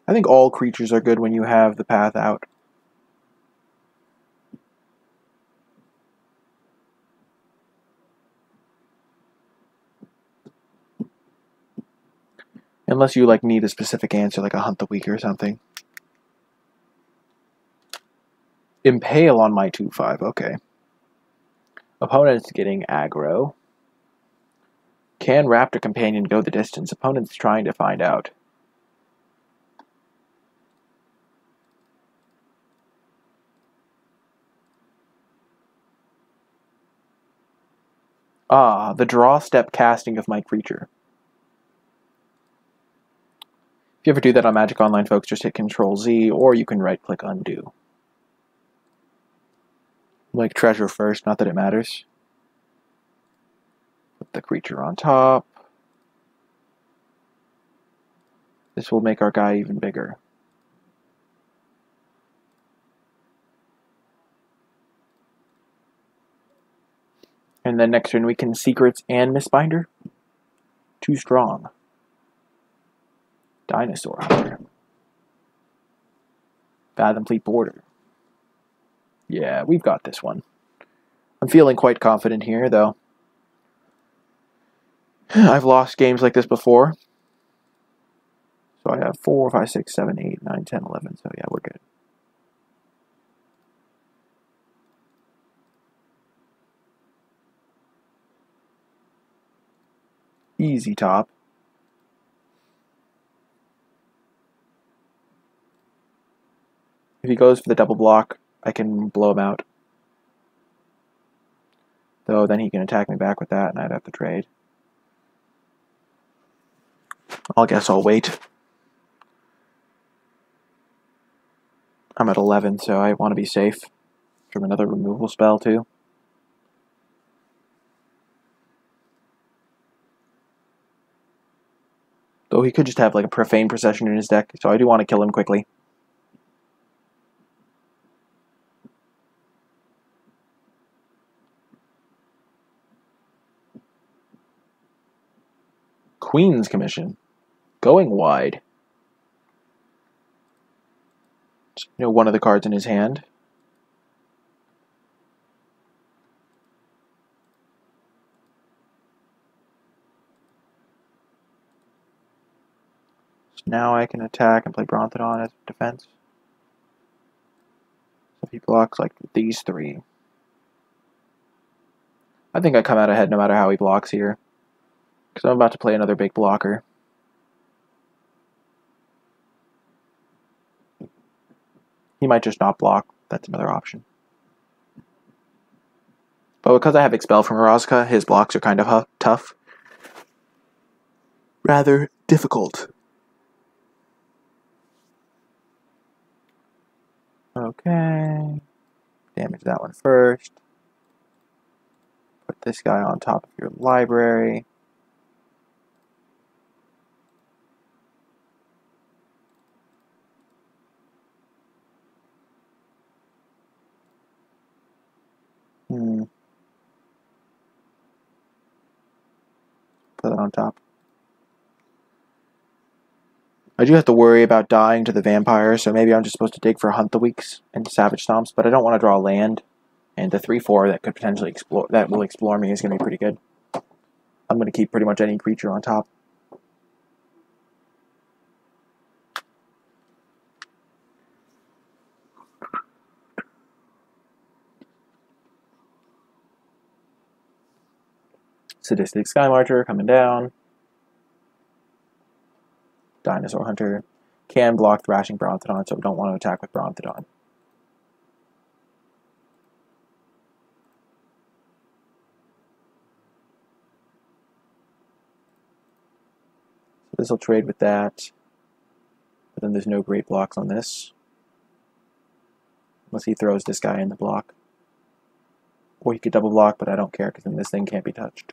I think all creatures are good when you have the path out. Unless you like need a specific answer, like a hunt the weak or something. Impale on my 2/5, okay. Opponent's getting aggro. Can Raptor Companion go the distance? Opponent's trying to find out. Ah, the draw step casting of my creature. If you ever do that on Magic Online, folks, just hit Control-Z, or you can right-click Undo. Like treasure first, not that it matters. Put the creature on top. This will make our guy even bigger. And then next turn we can Secrets and Mistbinder. Too strong. Dinosaur Hunter. Fathom Fleet Border. Yeah, we've got this one. I'm feeling quite confident here, though. I've lost games like this before. So I have 4, 5, 6, 7, 8, 9, 10, 11. So yeah, we're good. Easy top. If he goes for the double block, I can blow him out. Though then he can attack me back with that, and I'd have to trade. I guess I'll wait. I'm at 11, so I want to be safe from another removal spell, too. Though he could just have like a Profane Procession in his deck, so I do want to kill him quickly. Queen's Commission. Going wide. You know, one of the cards in his hand. So now I can attack and play Brontodon as defense. So if he blocks like these three. I think I come out ahead no matter how he blocks here. Because I'm about to play another big blocker. He might just not block. That's another option. But because I have Expel from Erazka, his blocks are kind of tough. Rather difficult. Okay. Damage that one first. Put this guy on top of your library. Put it on top. I do have to worry about dying to the vampire, so maybe I'm just supposed to dig for Hunt the Weeks and Savage Stomps, but I don't want to draw land. And the 3/4 that could potentially explore will explore me is going to be pretty good. I'm going to keep pretty much any creature on top. Sadistic Sky Marcher coming down. Dinosaur Hunter. Can block Thrashing Brontodon, so we don't want to attack with Brontodon. So this will trade with that. But then there's no great blocks on this. Unless he throws this guy in the block. Or he could double block, but I don't care because then this thing can't be touched.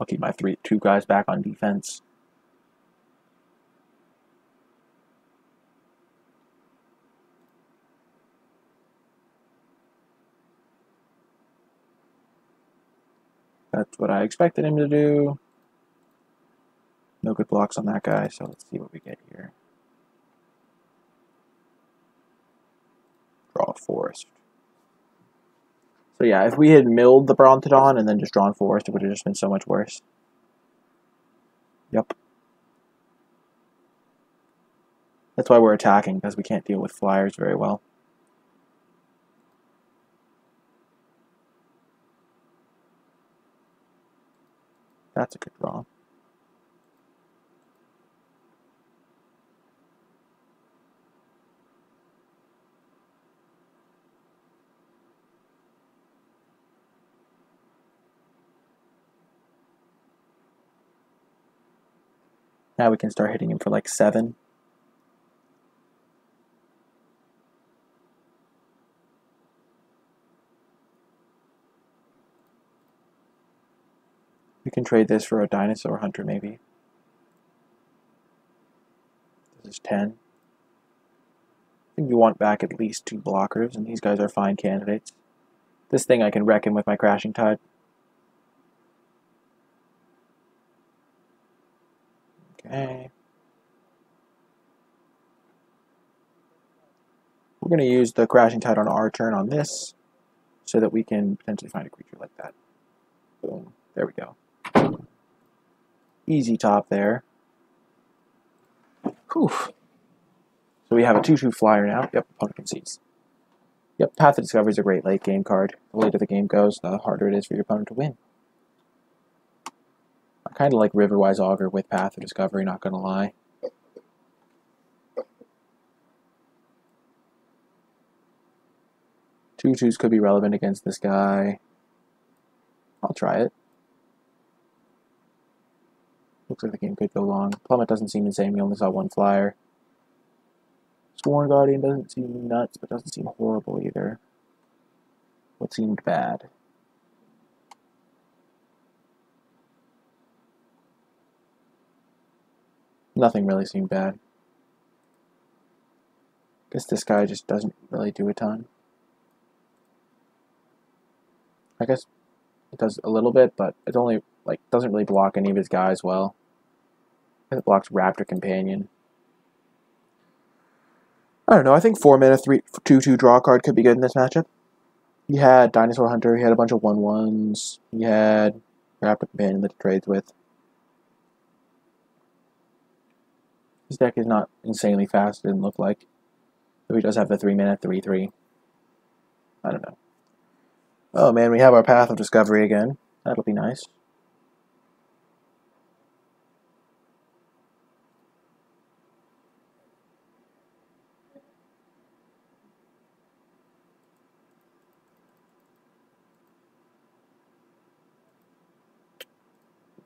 I'll keep my 2 guys back on defense. That's what I expected him to do. No good blocks on that guy, so let's see what we get here. Draw a forest. So yeah, if we had milled the Brontodon and then just drawn forest, it would have just been so much worse. Yep. That's why we're attacking, because we can't deal with flyers very well. That's a good draw. Now we can start hitting him for like 7. We can trade this for a dinosaur hunter, maybe. This is 10. I think you want back at least 2 blockers, and these guys are fine candidates. This thing I can reckon with my Crashing Tide. Okay. We're going to use the Crashing Tide on our turn on this, so that we can potentially find a creature like that. Boom. There we go. Easy top there. Whew. So we have a 2/2 flyer now. Yep, opponent concedes. Yep, Path of Discovery is a great late game card. The later the game goes, the harder it is for your opponent to win. I kind of like Riverwise Augur with Path of Discovery, not gonna lie. Two twos could be relevant against this guy. I'll try it. Looks like the game could go long. Plummet doesn't seem insane. We only saw 1 flyer. Sworn Guardian doesn't seem nuts, but doesn't seem horrible either. What seemed bad? Nothing really seemed bad. Guess this guy just doesn't really do a ton. I guess it does a little bit, but it only doesn't really block any of his guys well. It blocks Raptor Companion. I don't know. I think 4 mana 2/2 draw card could be good in this matchup. He had Dinosaur Hunter. He had a bunch of 1/1s. He had Raptor Companion that he trades with. His deck is not insanely fast. It didn't look like. But he does have the 3 mana 3/3. I don't know. Oh man, we have our Path of Discovery again. That'll be nice.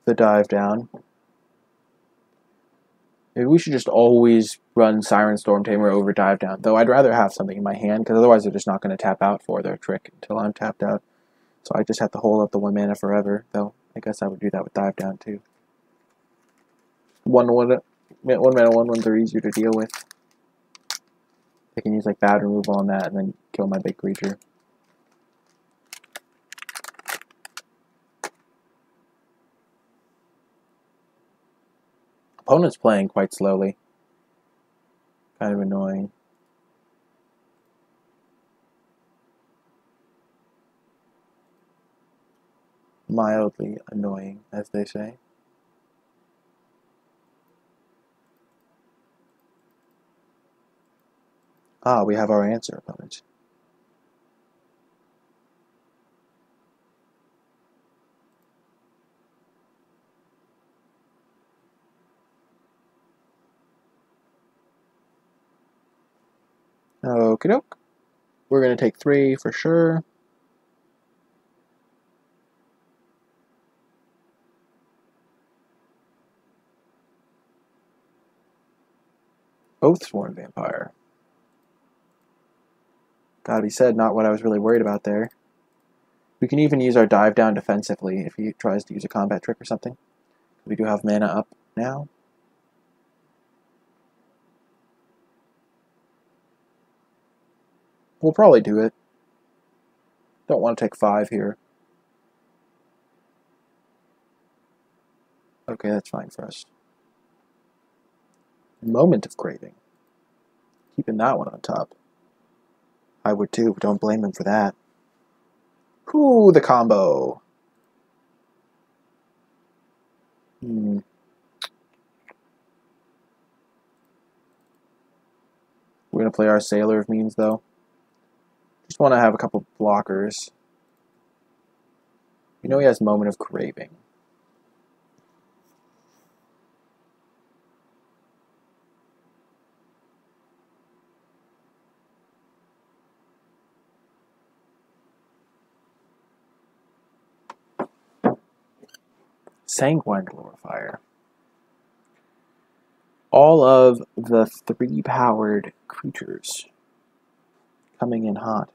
The dive down. Maybe we should just always run Siren Storm Tamer over dive down. Though I'd rather have something in my hand, because otherwise they're just not going to tap out for their trick until I'm tapped out. So I just have to hold up the 1 mana forever. Though I guess I would do that with dive down too. 1 mana 1/1s are easier to deal with. I can use like bad removal on that and then kill my big creature. Opponent's playing quite slowly. Kind of annoying. Mildly annoying, as they say. Ah, we have our answer, opponent. Okie doke. We're going to take 3 for sure. Oathsworn Vampire. Gotta be said, not what I was really worried about there. We can even use our dive down defensively if he tries to use a combat trick or something. We do have mana up now. We'll probably do it. Don't want to take 5 here. Okay, that's fine for us. Moment of Craving. Keeping that one on top. I would too, but don't blame him for that. Ooh, the combo. We're going to play our Sailor of Means, though. Just want to have a couple blockers. You know he has Moment of Craving. Sanguine Glorifier. all of the 3-powered creatures coming in hot.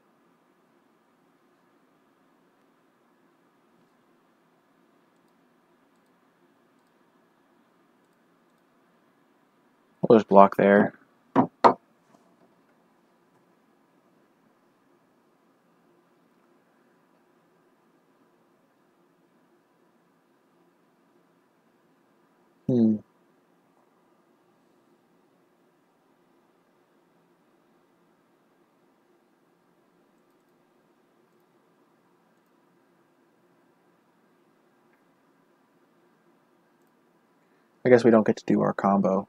We'll just block there. I guess we don't get to do our combo.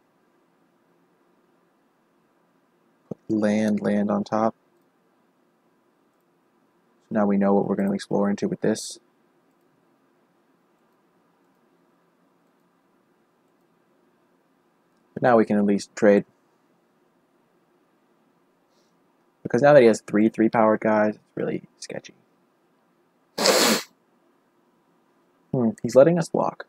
Land on top. So now we know what we're going to explore into with this. But now we can at least trade. Because now that he has 3-powered guys, it's really sketchy. He's letting us block.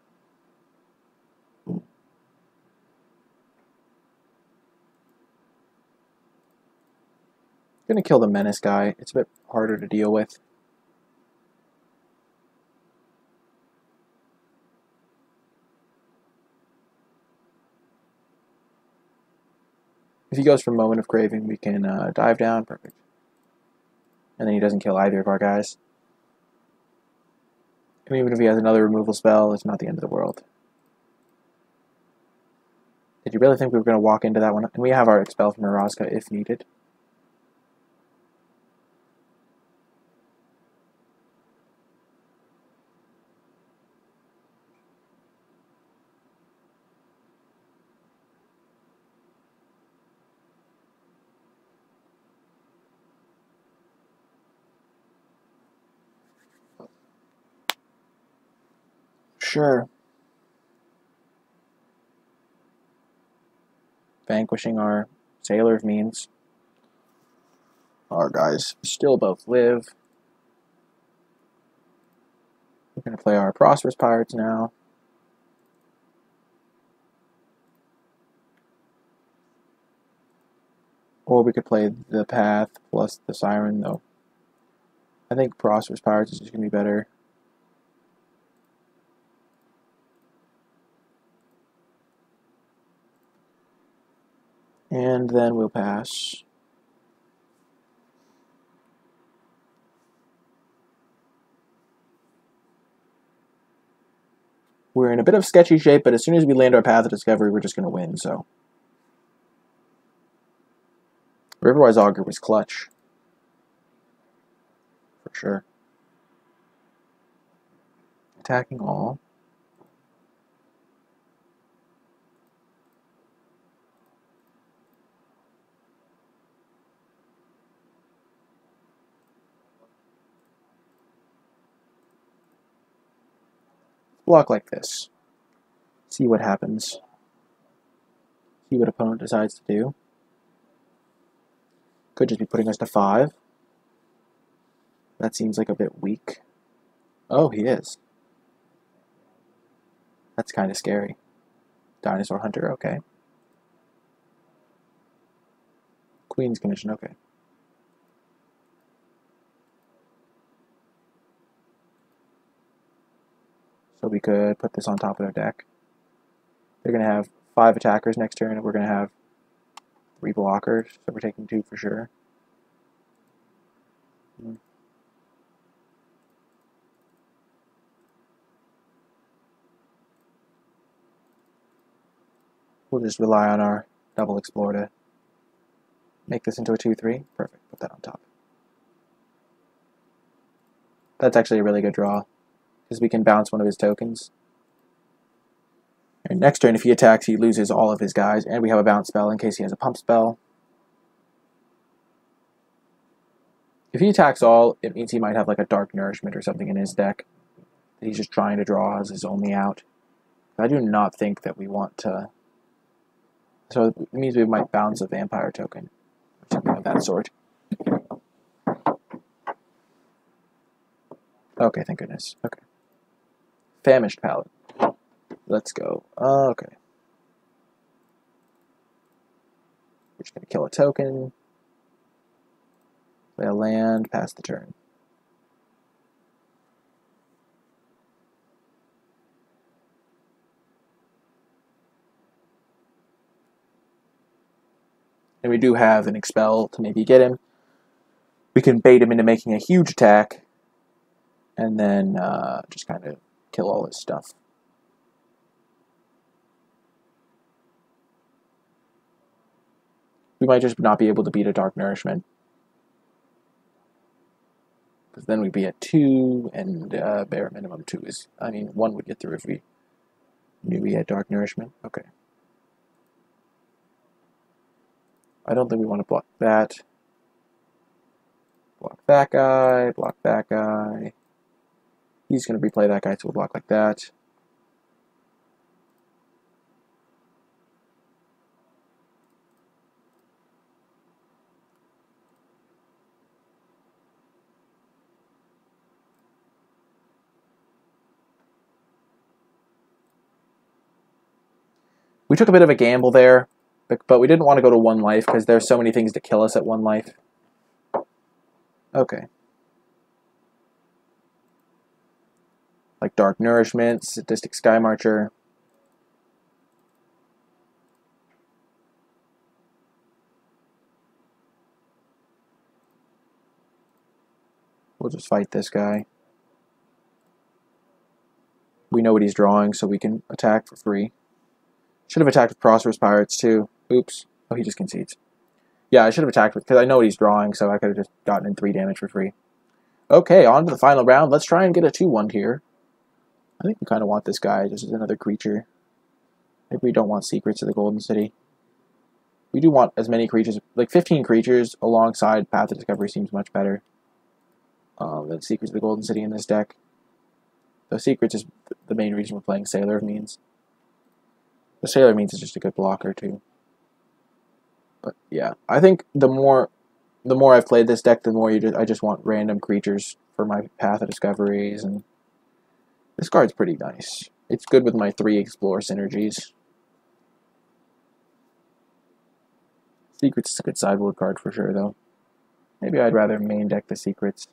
Gonna kill the menace guy. It's a bit harder to deal with. If he goes for Moment of Craving, we can dive down. Perfect. And then he doesn't kill either of our guys. And even if he has another removal spell, it's not the end of the world. Did you really think we were going to walk into that one? And we have our Expel from Maraska if needed. Sure. Vanquishing our Sailor of Means. Our guys still both live. We're going to play our Prosperous Pirates now. Or we could play the Path plus the Siren, though. I think Prosperous Pirates is just going to be better. And then we'll pass. We're in a bit of sketchy shape, but as soon as we land our Path of Discovery, we're just going to win, so. Riverwise Augur was clutch. For sure. Attacking all. Block like this. See what happens. See what opponent decides to do. Could just be putting us to 5. That seems like a bit weak. Oh, he is. That's kind of scary. Dinosaur Hunter, okay. Queen's Commission, okay. So we could put this on top of their deck. They're going to have 5 attackers next turn, and we're going to have 3 blockers, so we're taking 2 for sure. We'll just rely on our double Explore to make this into a 2-3. Perfect, put that on top. That's actually a really good draw, because we can bounce one of his tokens. And next turn, if he attacks, he loses all of his guys, and we have a bounce spell in case he has a pump spell. If he attacks all, it means he might have like a Dark Nourishment or something in his deck that he's just trying to draw as his only out. I do not think that we want to... So it means we might bounce a Vampire token, or something of that sort. Okay, thank goodness. Okay. Famished Paladin. Let's go. Okay. We're just going to kill a token. Play a land, pass the turn. And we do have an expel to maybe get him. We can bait him into making a huge attack, and then just kind of kill all his stuff. We might just not be able to beat a Dark Nourishment. Because then we'd be at 2, and bare minimum 2 is... I mean, 1 would get through if we knew we had Dark Nourishment. Okay. I don't think we want to block that. Block that guy, block that guy. He's going to replay that guy, so we'll block like that. We took a bit of a gamble there, but we didn't want to go to 1 life because there's so many things to kill us at 1 life. Okay. Like Dark Nourishment, Sadistic Sky Marcher. We'll just fight this guy. We know what he's drawing, so we can attack for free. Should have attacked with Prosperous Pirates, too. Oops. Oh, he just concedes. Yeah, I should have attacked with... because I know what he's drawing, so I could have just gotten in 3 damage for free. Okay, on to the final round. Let's try and get a 2-1 here. I think we kind of want this guy just as another creature. Maybe we don't want Secrets of the Golden City. We do want as many creatures... like, 15 creatures alongside Path of Discovery seems much better than Secrets of the Golden City in this deck. So Secrets is the main reason we're playing Sailor of Means. The Sailor Means is just a good blocker, too. But, yeah. I think the more I've played this deck, the more I just want random creatures for my Path of Discoveries, and this card's pretty nice. It's good with my 3 Explore synergies. Secrets is a good sideboard card for sure, though. Maybe I'd rather main deck the Secrets.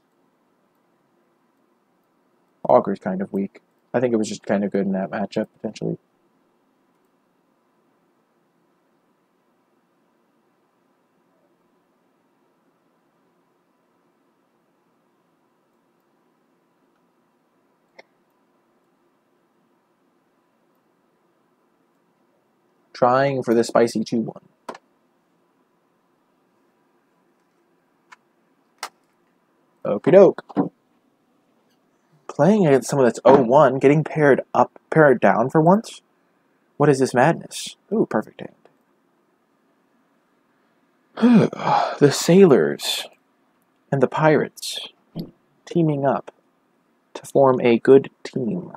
Augur's kind of weak. I think it was just kind of good in that matchup, potentially. Trying for the spicy 2-1. Okie doke. Playing against someone that's 0-1, getting paired down for once? What is this madness? Ooh, perfect hand. The Sailors and the Pirates teaming up to form a good team.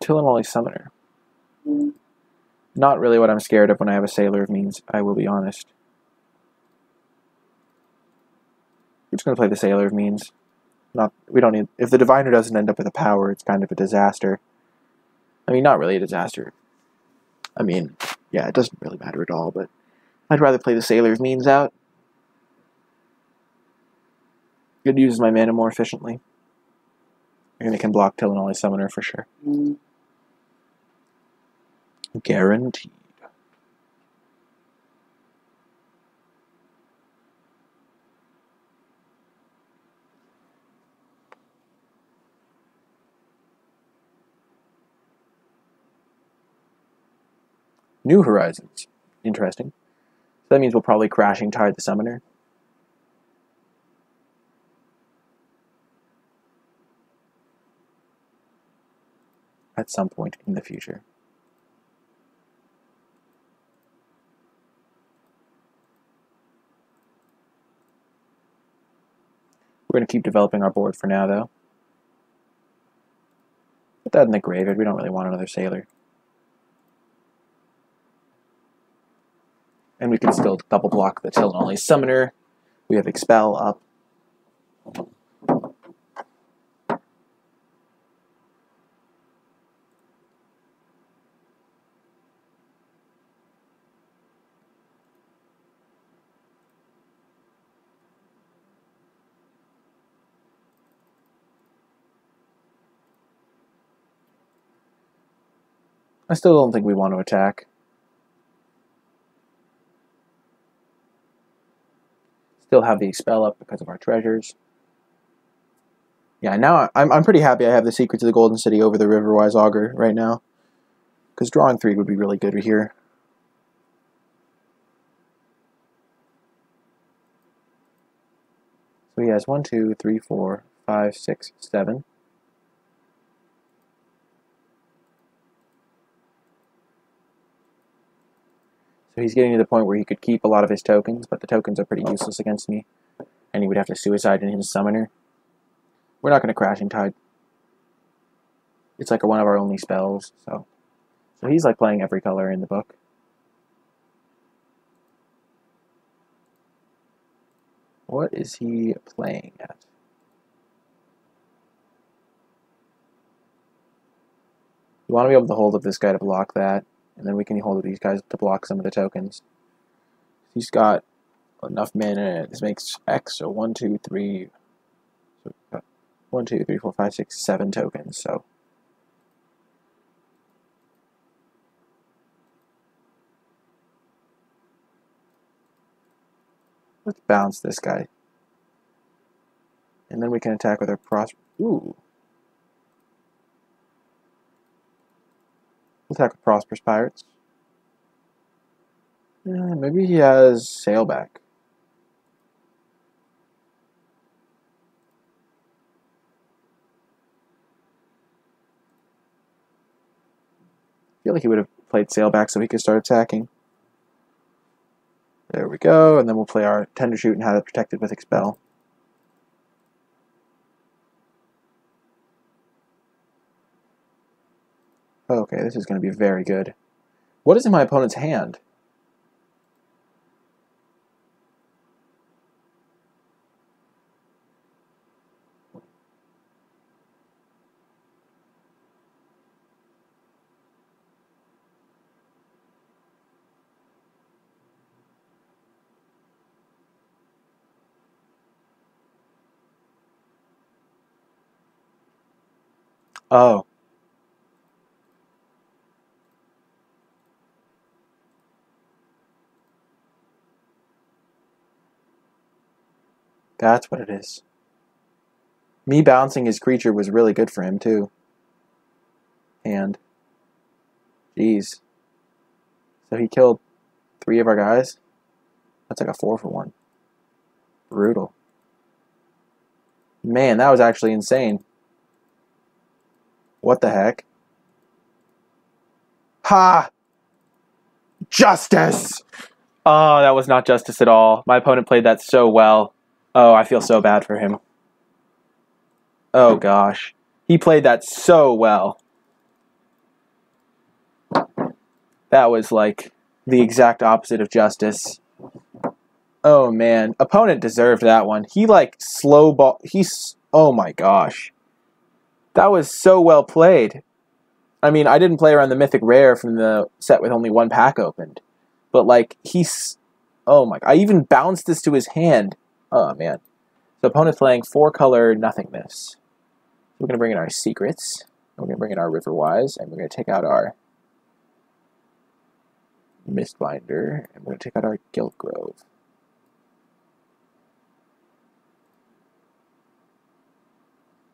Tillinolly Summoner. Not really what I'm scared of when I have a Sailor of Means, I will be honest. We're just going to play the Sailor of Means. We don't need... if the Diviner doesn't end up with a power, it's kind of a disaster. I mean, not really a disaster. I mean, yeah, it doesn't really matter at all, but I'd rather play the Sailor of Means out. It uses my mana more efficiently. And it can block Tillinolly Summoner for sure. Guaranteed. New Horizons. Interesting. So that means we'll probably Crashing Tide the Summoner. At some point in the future. We're going to keep developing our board for now, though. Put that in the graveyard. We don't really want another Sailor. And we can still double block the Till and Only Summoner. We have Expel up. I still don't think we want to attack. Still have the Expel up because of our treasures. Yeah, now I'm pretty happy I have the Secret to the Golden City over the Riverwise Augur right now. Because drawing 3 would be really good here. So he has 1, 2, 3, 4, 5, 6, 7. So he's getting to the point where he could keep a lot of his tokens, but the tokens are pretty useless against me. And he would have to suicide in his summoner. We're not going to Crashing Tide. It's like one of our only spells, so he's like playing every color in the book. What is he playing at? You want to be able to hold up this guy to block that, and then we can hold up these guys to block some of the tokens. He's got enough mana. This makes X, so 1, 2, 3. So 1, 2, 3, 4, 5, 6, 7 tokens, so. Let's bounce this guy. And then we can attack with our Ooh. We'll attack with Prosperous Pirates. Maybe he has Sailback. I feel like he would have played Sailback so he could start attacking. There we go, and then we'll play our Tender Shoot and have it protected with Expel. Okay, this is going to be very good. What is in my opponent's hand? Oh. That's what it is. Me bouncing his creature was really good for him, too. And, jeez. So he killed 3 of our guys? That's like a 4-for-1. Brutal. Man, that was actually insane. What the heck? Ha! Justice! Oh, that was not justice at all. My opponent played that so well. Oh, I feel so bad for him. Oh, gosh. He played that so well. That was, like, the exact opposite of justice. Oh, man. Opponent deserved that one. He, like, slow ball... Oh, my gosh. That was so well played. I mean, I didn't play around the Mythic Rare from the set with only 1 pack opened. But, like, oh, my... I even bounced this to his hand. Oh, man. So opponent's playing 4-color nothingness. We're going to bring in our secrets. We're going to bring in our Riverwise. And we're going to take out our Mistbinder. And we're going to take out our Guilt Grove.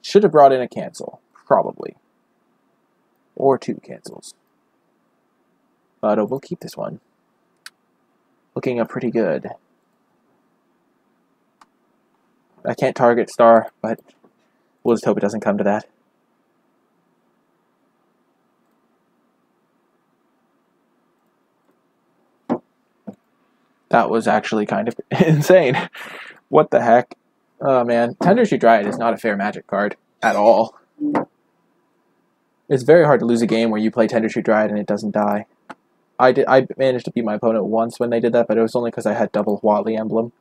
Should have brought in a cancel. Probably. Or 2 cancels. But we'll keep this one. Looking pretty good. I can't target Star, but we'll just hope it doesn't come to that. That was actually kind of insane. What the heck? Oh man, Tender Shoot Dryad is not a fair Magic card at all. It's very hard to lose a game where you play Tender Shoot Dryad and it doesn't die. I managed to beat my opponent once when they did that, but it was only because I had double Huatli emblem.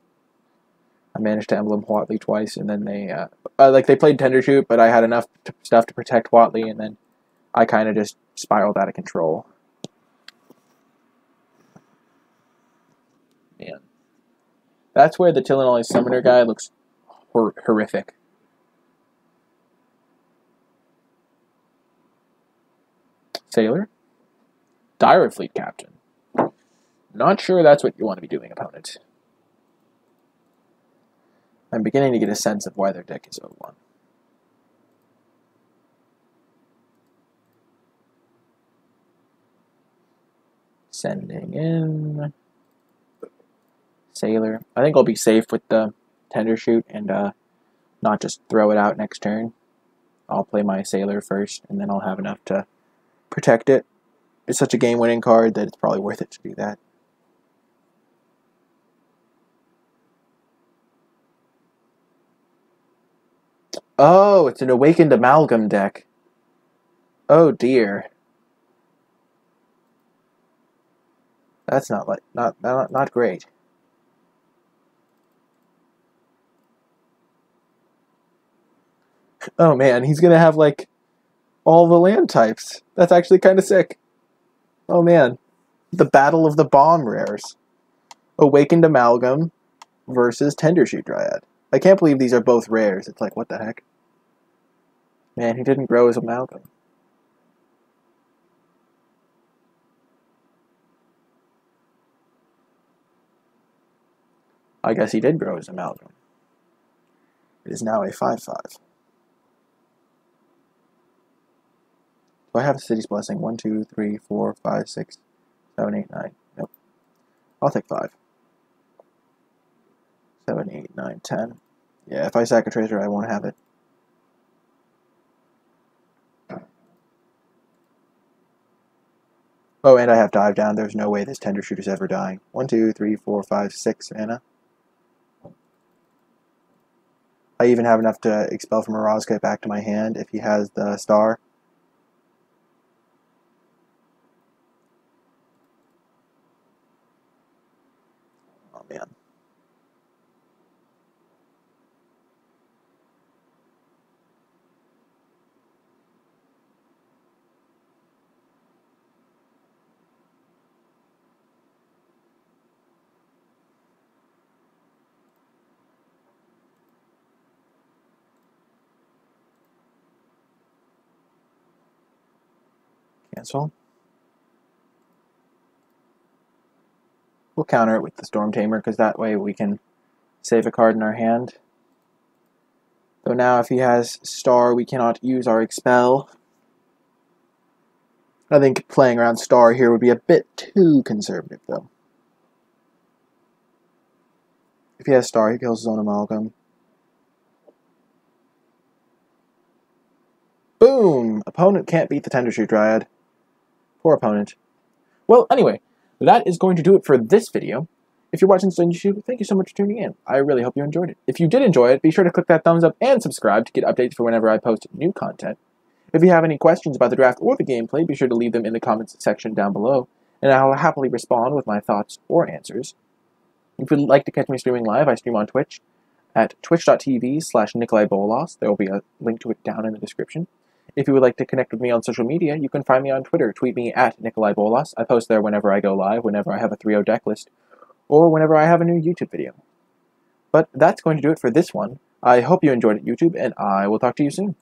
I managed to emblem Huatli twice, and then they played Tender Shoot, but I had enough stuff to protect Huatli, and then I kind of just spiraled out of control. Man. That's where the Tillinolly Summoner guy looks horrific. Sailor? Dire Fleet Captain. Not sure that's what you want to be doing, opponent. I'm beginning to get a sense of why their deck is 0-1. Sending in Sailor. I think I'll be safe with the Tender Shoot and not just throw it out next turn. I'll play my Sailor first, and then I'll have enough to protect it. It's such a game-winning card that it's probably worth it to do that. Oh, it's an Awakened Amalgam deck. Oh dear. That's not great. Oh man, he's gonna have like all the land types. That's actually kind of sick. Oh man, the Battle of the Bomb Rares. Awakened Amalgam versus Tender Shoot Dryad. I can't believe these are both rares. It's like, what the heck? Man, he didn't grow his Amalgam. I guess he did grow his Amalgam. It is now a 5/5. Do I have a City's Blessing? 1, 2, 3, 4, 5, 6, 7, 8, 9. Nope. I'll take 5. 7, 8, 9, 10. Yeah, if I sack a treasure, I won't have it. Oh, and I have Dive Down. There's no way this Tender Shoot is ever dying. 1, 2, 3, 4, 5, 6 mana. I even have enough to expel from Mirazka back to my hand if he has the star. Oh, man. Cancel. We'll counter it with the Storm Tamer, because that way we can save a card in our hand. Though now if he has Star, we cannot use our Expel. I think playing around Star here would be a bit too conservative, though. If he has Star, he kills his own Amalgam. Boom! Opponent can't beat the Tender Shoot Dryad. Poor opponent. Well, anyway, that is going to do it for this video. If you're watching this on YouTube, thank you so much for tuning in. I really hope you enjoyed it. If you did enjoy it, be sure to click that thumbs up and subscribe to get updates for whenever I post new content. If you have any questions about the draft or the gameplay, be sure to leave them in the comments section down below, and I will happily respond with my thoughts or answers. If you'd like to catch me streaming live, I stream on Twitch at twitch.tv/NicolaiBolas. There will be a link to it down in the description. If you would like to connect with me on social media, you can find me on Twitter. Tweet me at NicolaiBolas. I post there whenever I go live, whenever I have a 3-0 deck list, or whenever I have a new YouTube video. But that's going to do it for this one. I hope you enjoyed it, YouTube, and I will talk to you soon.